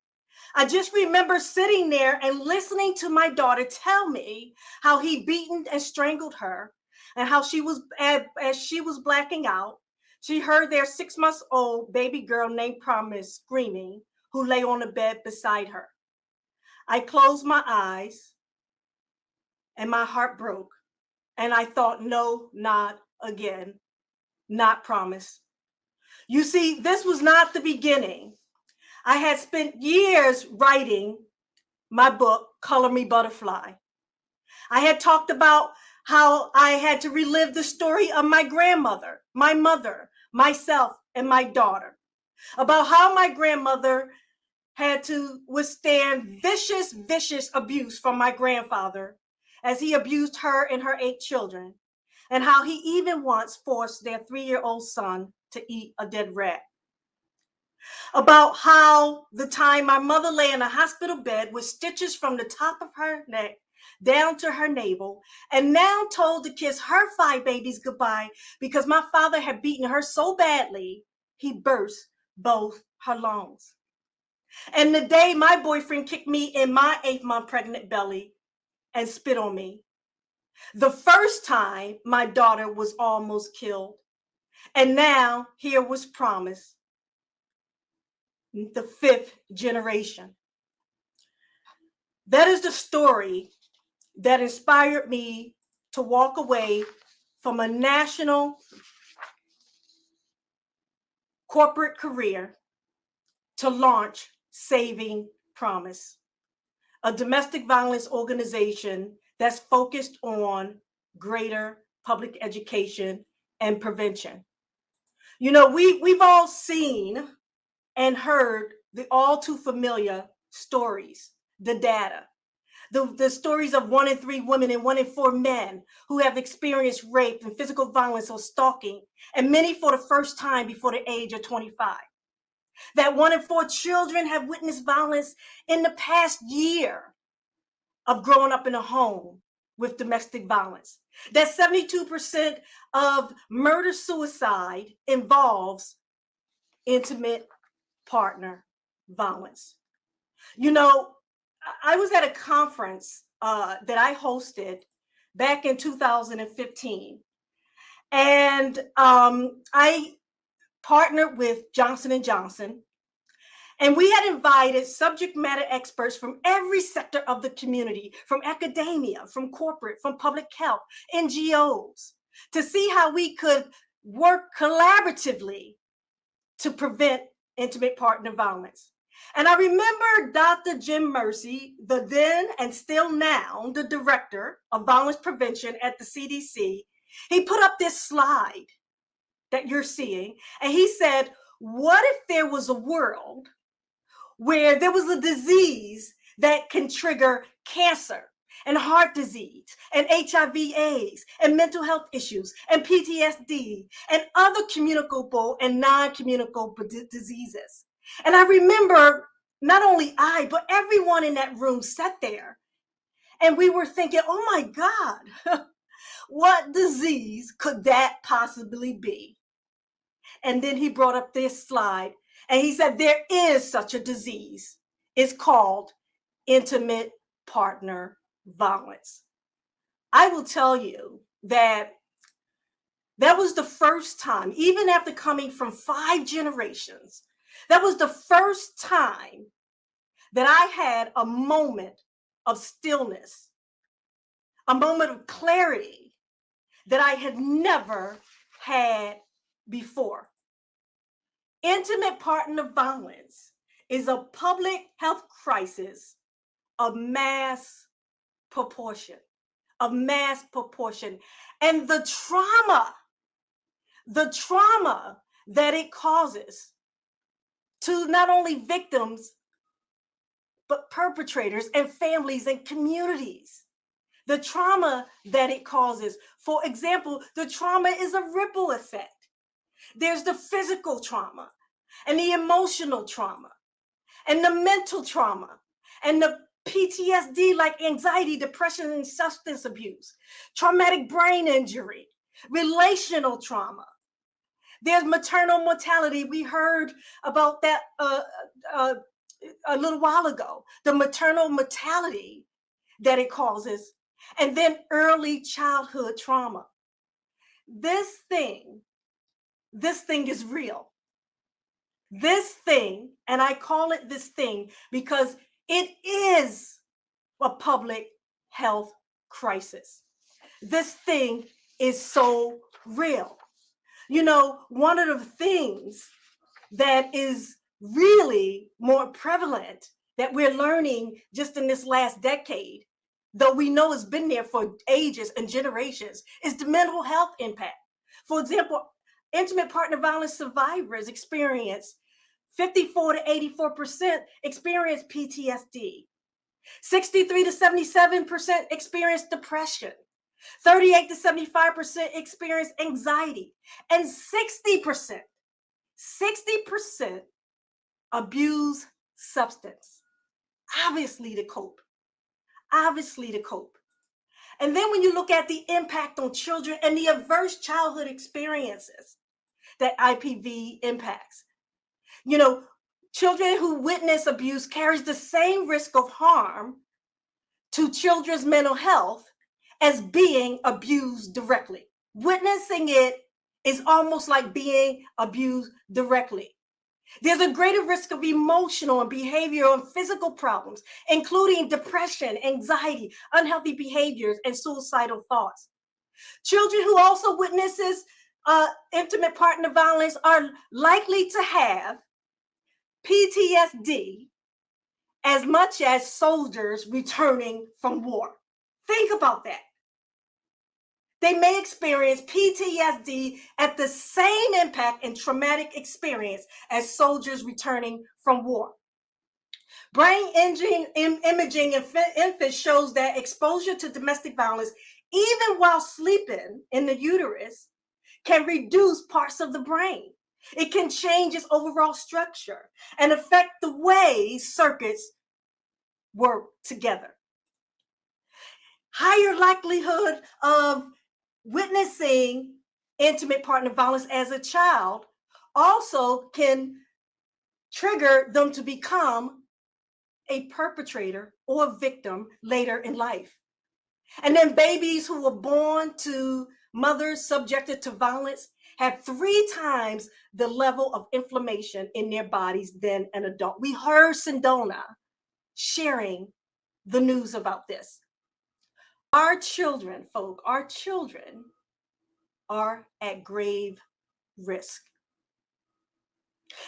I just remember sitting there and listening to my daughter tell me how he beaten and strangled her, and how she was, as she was blacking out, she heard their 6-month-old baby girl named Promise screaming, who lay on the bed beside her. I closed my eyes and my heart broke, and I thought, no, not again, not Promise. You see, this was not the beginning. I had spent years writing my book, Color Me Butterfly. I had talked about how I had to relive the story of my grandmother, my mother, myself, and my daughter, about how my grandmother had to withstand vicious abuse from my grandfather as he abused her and her 8 children, and how he even once forced their 3-year-old son to eat a dead rat. About how the time my mother lay in a hospital bed with stitches from the top of her neck down to her navel, and now told to kiss her 5 babies goodbye because my father had beaten her so badly, he burst both her lungs. And the day my boyfriend kicked me in my 8-month pregnant belly and spit on me. The first time my daughter was almost killed. And now here was Promise, the 5th generation. That is the story that inspired me to walk away from a national corporate career to launch Saving Promise, a domestic violence organization that's focused on greater public education and prevention. You know, we've all seen and heard the all too familiar stories, the data, the stories of 1 in 3 women and 1 in 4 men who have experienced rape and physical violence or stalking, and many for the first time before the age of 25. That 1 in 4 children have witnessed violence in the past year of growing up in a home with domestic violence. That 72% of murder-suicide involves intimate partner violence. You know, I was at a conference that I hosted back in 2015, and I partnered with Johnson & Johnson, and we had invited subject matter experts from every sector of the community, from academia, from corporate, from public health, NGOs, to see how we could work collaboratively to prevent intimate partner violence. And I remember Dr. Jim Mercy, the then and still now the director of violence prevention at the CDC, he put up this slide that you're seeing, and he said, what if there was a world where there was a disease that can trigger cancer and heart disease and HIV/AIDS and mental health issues and PTSD and other communicable and non-communicable diseases? And I remember not only I, but everyone in that room sat there and we were thinking, oh my God, what disease could that possibly be? And then he brought up this slide and he said, there is such a disease. It's called intimate partner violence. I will tell you that that was the first time, even after coming from 5 generations, that was the first time that I had a moment of stillness, a moment of clarity that I had never had before. Intimate partner violence is a public health crisis of mass proportion, And the trauma that it causes to not only victims, but perpetrators and families and communities. The trauma that it causes. For example, the trauma is a ripple effect. There's the physical trauma and the emotional trauma and the mental trauma and the PTSD like anxiety, depression, and substance abuse, traumatic brain injury, relational trauma. There's maternal mortality. We heard about that a little while ago, the maternal mortality that it causes, and then early childhood trauma. This thing is real. This thing, and I call it this thing because it is a public health crisis. This thing is so real. You know, one of the things that is really more prevalent that we're learning just in this last decade, though we know it's been there for ages and generations, is the mental health impact. For example, intimate partner violence survivors experience 54 to 84% experience PTSD. 63 to 77% experience depression. 38 to 75% experience anxiety. And 60% abuse substance, obviously to cope. And then when you look at the impact on children and the adverse childhood experiences that IPV impacts, you know, children who witness abuse carries the same risk of harm to children's mental health as being abused directly. Witnessing it is almost like being abused directly. There's a greater risk of emotional and behavioral and physical problems, including depression, anxiety, unhealthy behaviors, and suicidal thoughts. Children who also witnesses intimate partner violence are likely to have PTSD as much as soldiers returning from war. Think about that. They may experience PTSD at the same impact and traumatic experience as soldiers returning from war. Brain imaging in infants shows that exposure to domestic violence, even while sleeping in the uterus, can reduce parts of the brain. It can change its overall structure and affect the way circuits work together. Higher likelihood of witnessing intimate partner violence as a child also can trigger them to become a perpetrator or victim later in life. And then babies who were born to mothers subjected to violence have 3 times the level of inflammation in their bodies than an adult. We heard Sevonna sharing the news about this. Our children are at grave risk.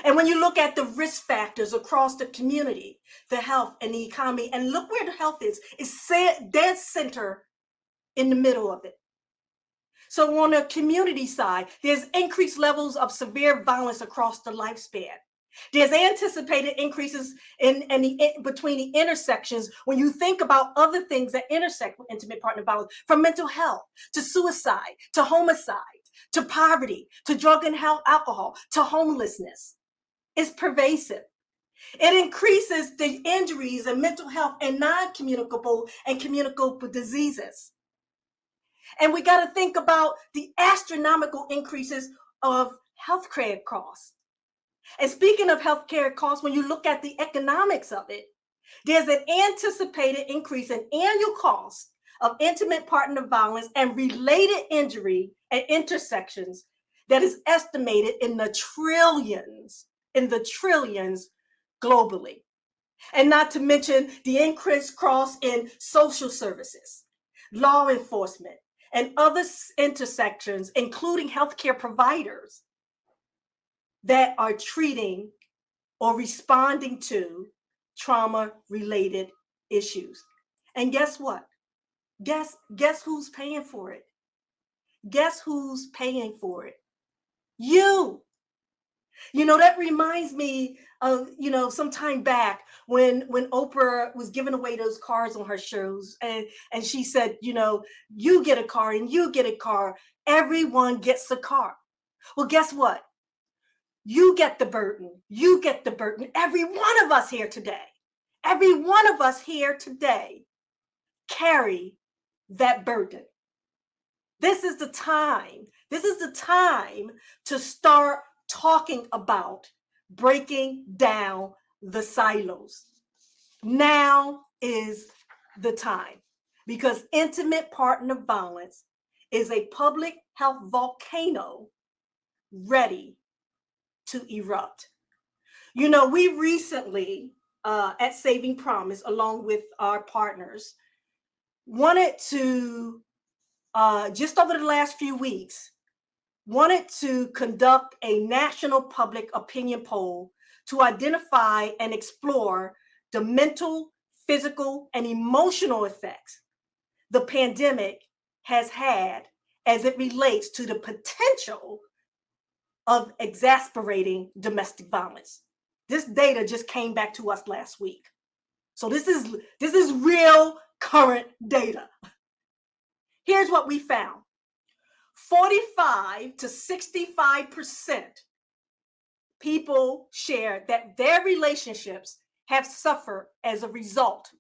And when you look at the risk factors across the community, the health and the economy, and look where the health is, it's dead center in the middle of it. So on the community side, there's increased levels of severe violence across the lifespan. There's anticipated increases between the intersections when you think about other things that intersect with intimate partner violence, from mental health to suicide, to homicide, to poverty, to drug and alcohol, to homelessness. It's pervasive. It increases the injuries and mental health and non-communicable and communicable diseases. And we got to think about the astronomical increases of healthcare costs. And speaking of healthcare costs, when you look at the economics of it, there's an anticipated increase in annual costs of intimate partner violence and related injury and intersections that is estimated in the trillions globally. And not to mention the increased costs in social services, law enforcement, and other intersections, including healthcare providers that are treating or responding to trauma-related issues. And guess what? Guess who's paying for it? Guess who's paying for it? You. You know, that reminds me of, some time back when Oprah was giving away those cars on her shows, and she said, you get a car and you get a car. Everyone gets a car. Well, guess what? You get the burden. You get the burden. Every one of us here today, carry that burden. This is the time to start talking about breaking down the silos. Now is the time, because intimate partner violence is a public health volcano ready to erupt. We recently at Saving Promise, along with our partners, wanted to just over the last few weeks, wanted to conduct a national public opinion poll to identify and explore the mental, physical, and emotional effects the pandemic has had as it relates to the potential of exacerbating domestic violence. This data just came back to us last week. So this is real current data. Here's what we found. 45 to 65% people share that their relationships have suffered as a result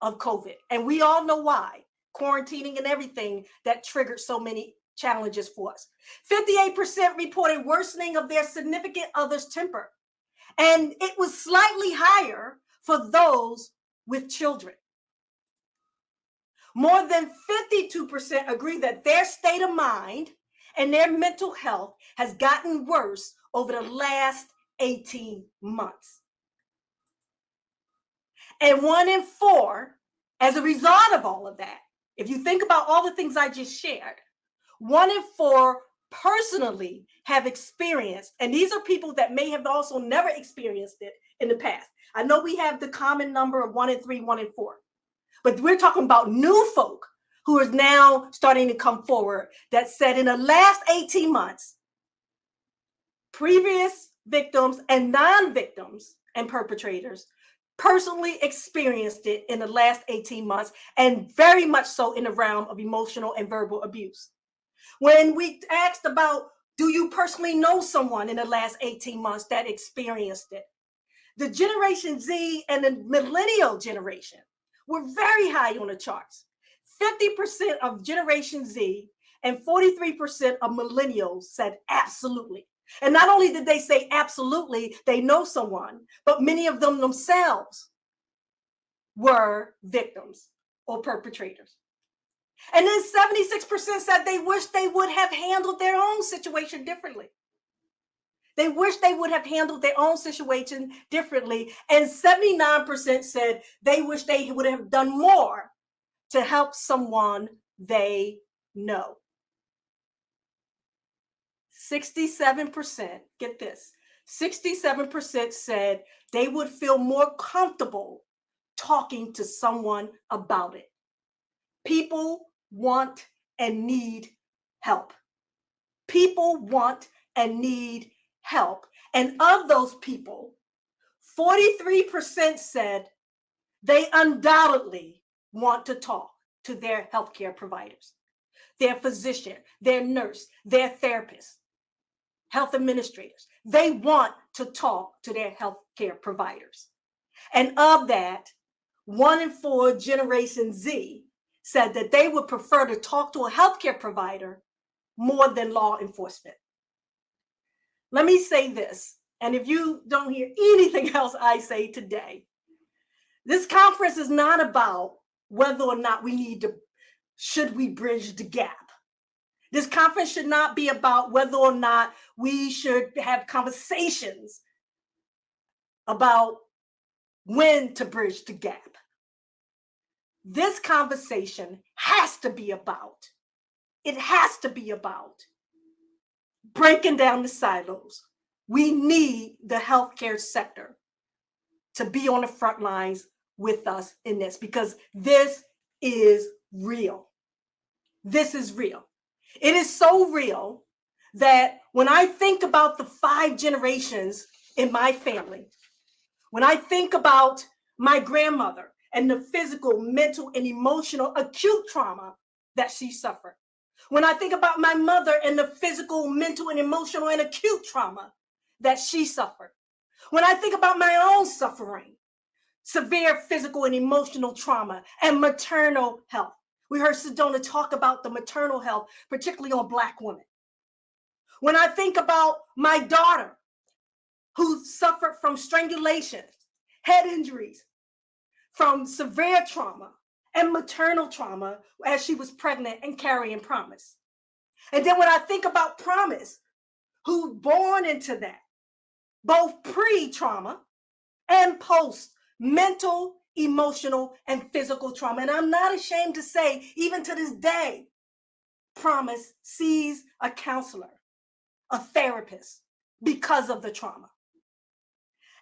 of COVID. And we all know why. Quarantining and everything that triggered so many challenges for us. 58% reported worsening of their significant other's temper. And it was slightly higher for those with children. More than 52% agree that their state of mind and their mental health has gotten worse over the last 18 months. And 1 in 4, as a result of all of that, if you think about all the things I just shared, 1 in 4 personally have experienced, and these are people that may have also never experienced it in the past. I know we have the common number of 1 in 3, 1 in 4. But we're talking about new folk who is now starting to come forward that said in the last 18 months, previous victims and non-victims and perpetrators personally experienced it in the last 18 months, and very much so in the realm of emotional and verbal abuse. When we asked about, do you personally know someone in the last 18 months that experienced it? The Generation Z and the millennial generation were very high on the charts. 50% of Generation Z and 43% of millennials said absolutely. And not only did they say absolutely, they know someone, but many of them themselves were victims or perpetrators. And then 76% said they wish they would have handled their own situation differently. They wish they would have handled their own situation differently. And 79% said they wish they would have done more to help someone they know. 67%, get this, 67% said they would feel more comfortable talking to someone about it. People want and need help. People want and need help. And of those people, 43% said they undoubtedly want to talk to their healthcare providers, their physician, their nurse, their therapist, health administrators. They want to talk to their healthcare providers. And of that, 1 in 4 Generation Z said that they would prefer to talk to a healthcare provider more than law enforcement. Let me say this, and if you don't hear anything else I say today, this conference is not about whether or not should we bridge the gap. This conference should not be about whether or not we should have conversations about when to bridge the gap. This conversation has to be about breaking down the silos. We need the healthcare sector to be on the front lines with us in this, because this is real. This is real. It is so real that when I think about the 5 generations in my family, when I think about my grandmother and the physical, mental, and emotional acute trauma that she suffered, when I think about my mother and the physical, mental, and emotional and acute trauma that she suffered, when I think about my own suffering, severe physical and emotional trauma, and maternal health. We heard Sevonna talk about the maternal health, particularly on Black women. When I think about my daughter who suffered from strangulation, head injuries, from severe trauma and maternal trauma as she was pregnant and carrying Promise. And then when I think about Promise, who born into that, both pre-trauma and post mental, emotional, and physical trauma. And I'm not ashamed to say, even to this day, Promise sees a counselor, a therapist, because of the trauma.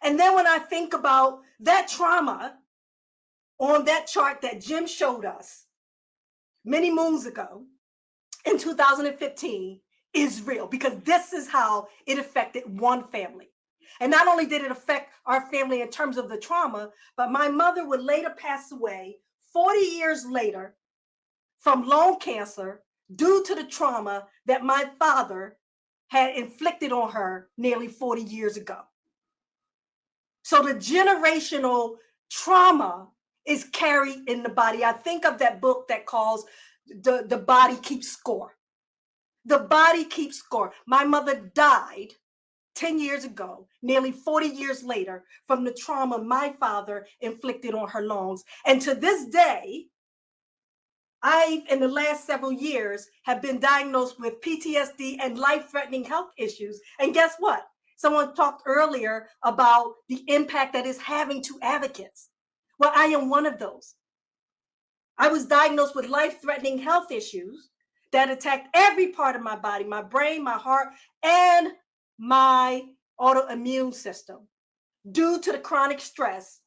And then when I think about that trauma on that chart that Jim showed us many moons ago in 2015 is real, because this is how it affected one family. And not only did it affect our family in terms of the trauma, but my mother would later pass away 40 years later from lung cancer due to the trauma that my father had inflicted on her nearly 40 years ago. So the generational trauma is carried in the body. I think of that book that calls The Body Keeps Score. The body keeps score. My mother died 10 years ago, nearly 40 years later, from the trauma my father inflicted on her lungs. And to this day, in the last several years, have been diagnosed with PTSD and life-threatening health issues. And guess what? Someone talked earlier about the impact that is having to advocates. Well, I am one of those. I was diagnosed with life-threatening health issues that attacked every part of my body, my brain, my heart, and my autoimmune system, due to the chronic stress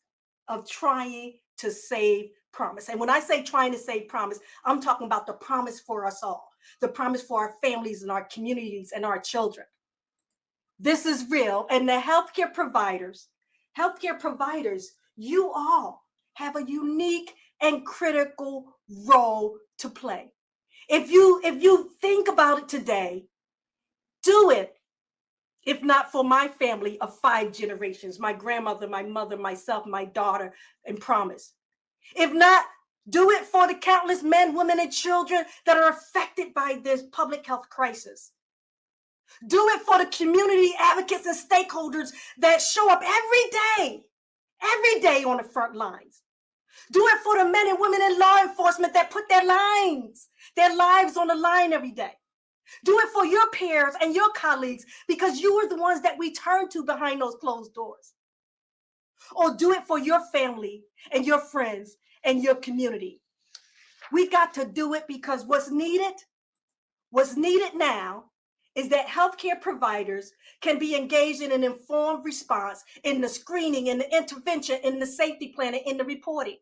of trying to save Promise. And when I say trying to save Promise, I'm talking about the promise for us all, the promise for our families and our communities and our children. This is real. And the healthcare providers, you all have a unique and critical role to play. If you think about it today, do it. If not for my family of 5 generations, my grandmother, my mother, myself, my daughter, and Promise. If not, do it for the countless men, women, and children that are affected by this public health crisis. Do it for the community advocates and stakeholders that show up every day on the front lines. Do it for the men and women in law enforcement that put their lives on the line every day. Do it for your peers and your colleagues, because you are the ones that we turn to behind those closed doors. Or do it for your family and your friends and your community. We got to do it, because what's needed now is that healthcare providers can be engaged in an informed response in the screening, in the intervention, in the safety planning, in the reporting.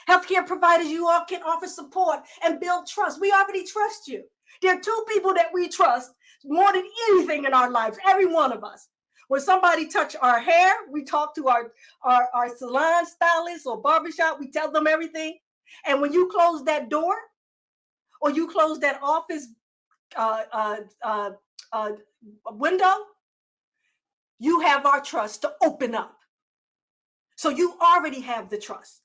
Healthcare providers, you all can offer support and build trust. We already trust you. There are two people that we trust more than anything in our lives, every one of us. When somebody touch our hair, we talk to our salon stylist or barbershop, we tell them everything. And when you close that door or you close that office window, you have our trust to open up. So you already have the trust.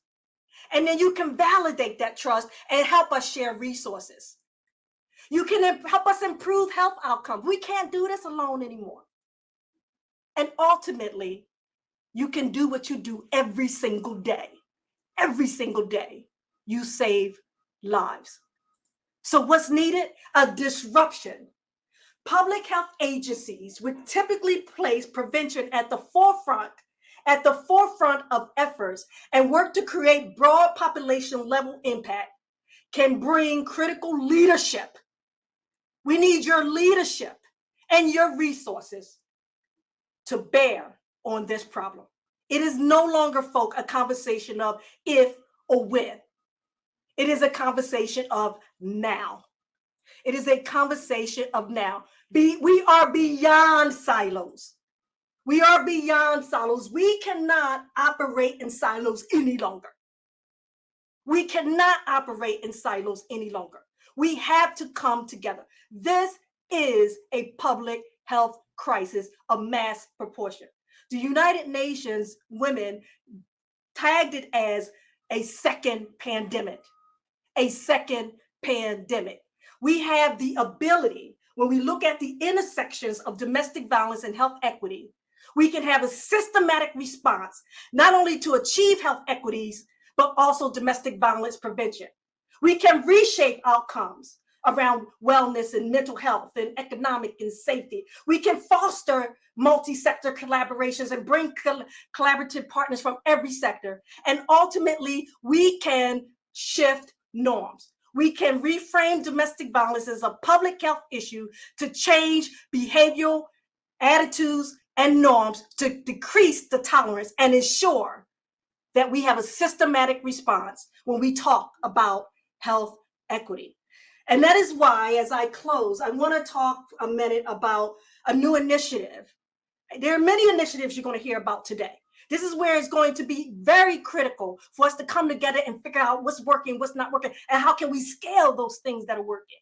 And then you can validate that trust and help us share resources. You can help us improve health outcomes. We can't do this alone anymore. And ultimately, you can do what you do every single day. Every single day, you save lives. So what's needed? A disruption. Public health agencies would typically place prevention at the forefront of efforts and work to create broad population level impact, can bring critical leadership. We need your leadership and your resources to bear on this problem. It is no longer, folk, a conversation of if or when. It is a conversation of now. It is a conversation of now. We are beyond silos. We are beyond silos. We cannot operate in silos any longer. We cannot operate in silos any longer. We have to come together. This is a public health crisis of mass proportion. The United Nations women tagged it as a second pandemic. A second pandemic. We have the ability, when we look at the intersections of domestic violence and health equity, we can have a systematic response, not only to achieve health equities, but also domestic violence prevention. We can reshape outcomes around wellness and mental health and economic and safety. We can foster multi-sector collaborations and bring collaborative partners from every sector. And ultimately, we can shift norms. We can reframe domestic violence as a public health issue to change behavioral attitudes and norms to decrease the tolerance and ensure that we have a systematic response when we talk about health equity. And that is why, as I close, I want to talk a minute about a new initiative. There are many initiatives you're going to hear about today. This is where it's going to be very critical for us to come together and figure out what's working, what's not working, and how can we scale those things that are working.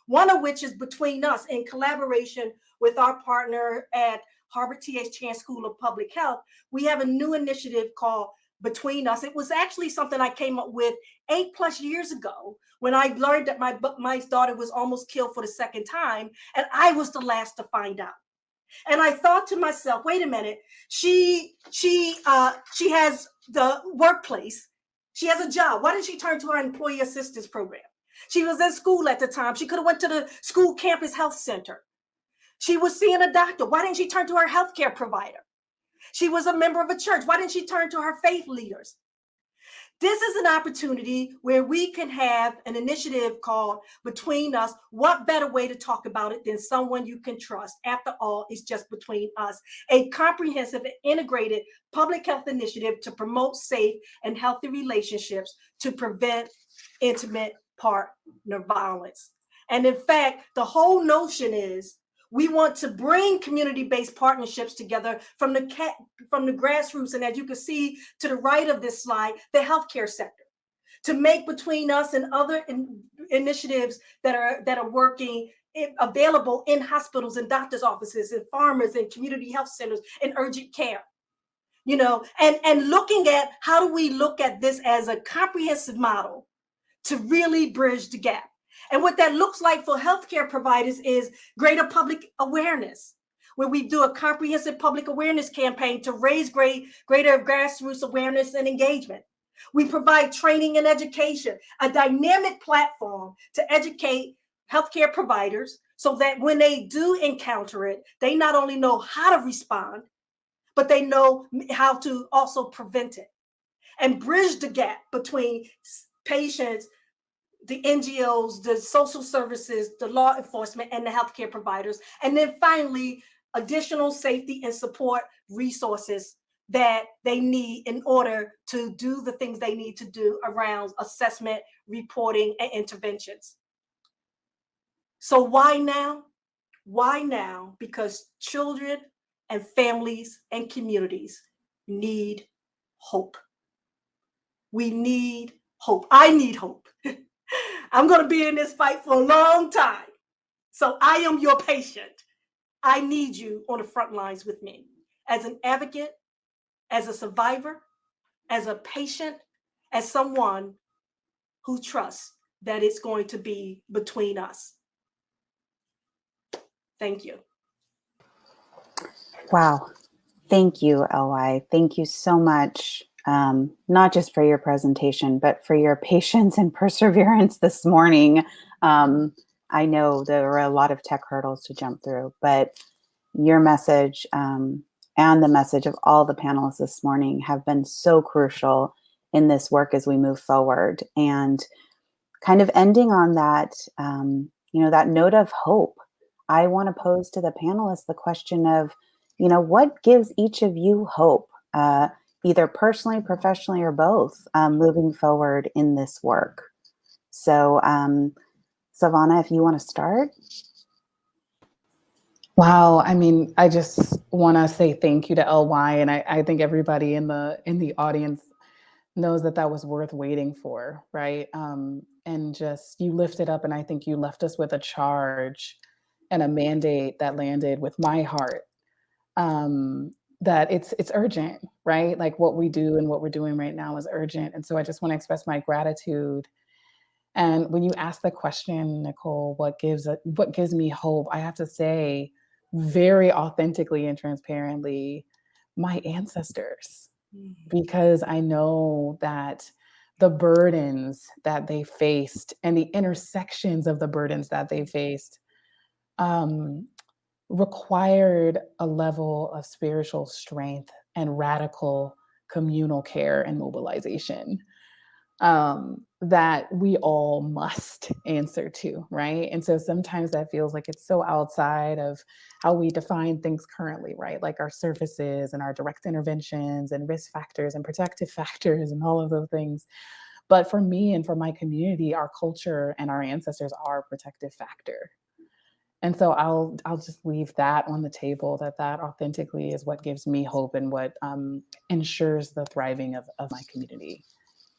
One of which is between us in collaboration with our partner at Harvard T.H. Chan School of Public Health. We have a new initiative called Between Us. It was actually something I came up with 8+ years ago when I learned that my daughter was almost killed for the second time, and I was the last to find out. And I thought to myself, wait a minute, she has the workplace. She has a job. Why didn't she turn to her employee assistance program? She was in school at the time. She could have went to the school campus health center. She was seeing a doctor. Why didn't she turn to her healthcare provider? She was a member of a church. Why didn't she turn to her faith leaders? This is an opportunity where we can have an initiative called Between Us. What better way to talk about it than someone you can trust? After all, it's just between us. A comprehensive and integrated public health initiative to promote safe and healthy relationships to prevent intimate partner violence. And in fact, the whole notion is we want to bring community-based partnerships together from the grassroots, and as you can see to the right of this slide, the healthcare sector, to make Between Us and other initiatives that are working available in hospitals and doctors' offices and farmers and community health centers and urgent care. You know, and looking at how do we look at this as a comprehensive model to really bridge the gap. And what that looks like for healthcare providers is greater public awareness, where we do a comprehensive public awareness campaign to raise greater grassroots awareness and engagement. We provide training and education, a dynamic platform to educate healthcare providers so that when they do encounter it, they not only know how to respond, but they know how to also prevent it and bridge the gap between patients the NGOs, the social services, the law enforcement, and the healthcare providers. And then finally, additional safety and support resources that they need in order to do the things they need to do around assessment, reporting, and interventions. So why now? Why now? Because children and families and communities need hope. We need hope. I need hope. I'm going to be in this fight for a long time. So I am your patient. I need you on the front lines with me as an advocate, as a survivor, as a patient, as someone who trusts that it's going to be between us. Thank you. Wow. Thank you, LY. Thank you so much, not just for your presentation, but for your patience and perseverance this morning. I know there were a lot of tech hurdles to jump through, but your message and the message of all the panelists this morning have been so crucial in this work as we move forward. And kind of ending on that, that note of hope, I want to pose to the panelists the question of, what gives each of you hope, either personally, professionally, or both, moving forward in this work? So, Sevonna, if you want to start. Wow. I mean, I just want to say thank you to LY. And I think everybody in the audience knows that was worth waiting for, right? And just, you lifted up, and I think you left us with a charge and a mandate that landed with my heart. That it's urgent, right? Like what we do and what we're doing right now is urgent. And so I just want to express my gratitude. And when you ask the question, Nicolle, what gives me hope? I have to say very authentically and transparently, my ancestors, because I know that the burdens that they faced and the intersections of the burdens that they faced, required a level of spiritual strength and radical communal care and mobilization that we all must answer to, right? And so sometimes that feels like it's so outside of how we define things currently, right? Like our services and our direct interventions and risk factors and protective factors and all of those things. But for me and for my community, our culture and our ancestors are a protective factor. And so I'll just leave that on the table, that authentically is what gives me hope and what ensures the thriving of my community.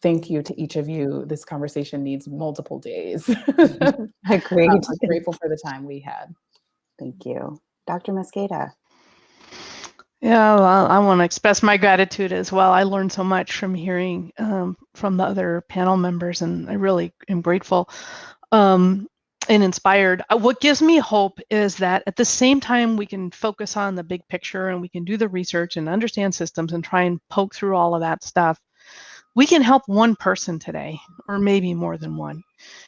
Thank you to each of you. This conversation needs multiple days. Agreed. I'm grateful for the time we had. Thank you. Dr. Mosqueda. Yeah, well, I want to express my gratitude as well. I learned so much from hearing from the other panel members, and I really am grateful and inspired. What gives me hope is that at the same time we can focus on the big picture and we can do the research and understand systems and try and poke through all of that stuff, we can help one person today, or maybe more than one.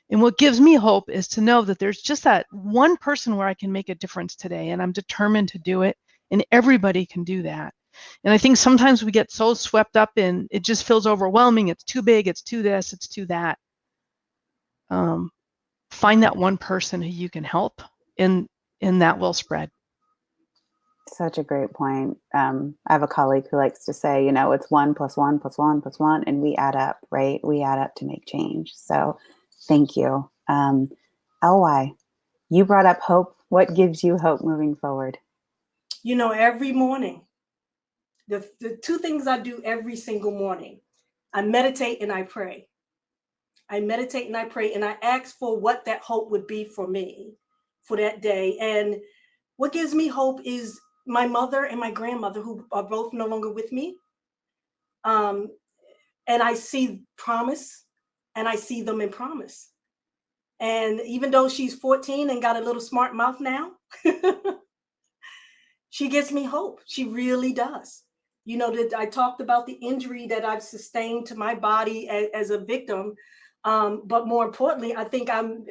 And what gives me hope is to know that there's just that one person where I can make a difference today, and I'm determined to do it, and everybody can do that. And I think sometimes we get so swept up in, it just feels overwhelming, it's too big, it's too this, it's too that. Find that one person who you can help, and that will spread. Such a great point. I have a colleague who likes to say, it's 1 + 1 + 1 + 1, and we add up, right? We add up to make change. So thank you. LY, you brought up hope. What gives you hope moving forward? Every morning, the two things I do every single morning, I meditate and I pray. I meditate and I pray, and I ask for what that hope would be for me for that day. And what gives me hope is my mother and my grandmother, who are both no longer with me. And I see promise, and I see them in promise. And even though she's 14 and got a little smart mouth now, she gives me hope. She really does. That I talked about the injury that I've sustained to my body as a victim. But more importantly, I think I'm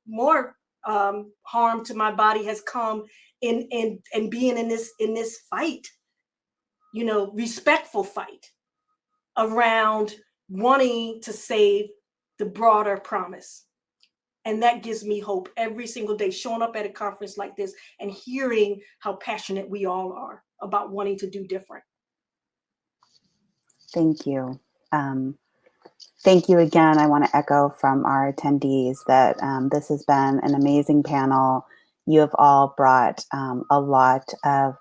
more harm to my body has come in being in this fight, respectful fight around wanting to save the broader promise. And that gives me hope every single day, showing up at a conference like this and hearing how passionate we all are about wanting to do different. Thank you. Thank you again. I want to echo from our attendees that this has been an amazing panel. You have all brought a lot of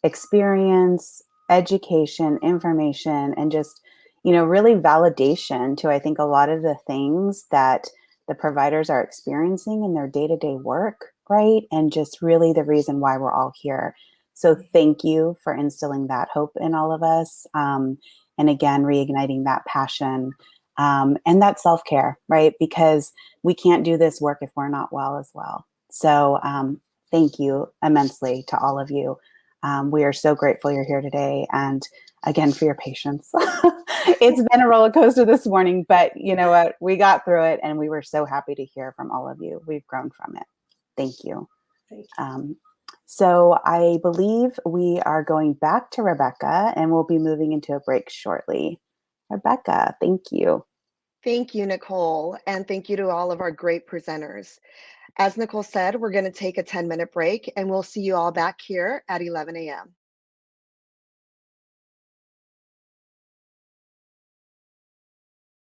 experience, education, information, and just, really validation to, I think, a lot of the things that the providers are experiencing in their day-to-day work, right? And just really the reason why we're all here. So thank you for instilling that hope in all of us. And again, reigniting that passion and that self-care, right? Because we can't do this work if we're not well as well. So thank you immensely to all of you. We are so grateful you're here today. And again, for your patience. It's been a roller coaster this morning, but you know what? We got through it and we were so happy to hear from all of you. We've grown from it. Thank you. Thank you. So I believe we are going back to Rebecca and we'll be moving into a break shortly. Rebecca, thank you. Thank you, Nicolle, and thank you to all of our great presenters. As Nicolle said, we're going to take a 10-minute break and we'll see you all back here at 11 a.m.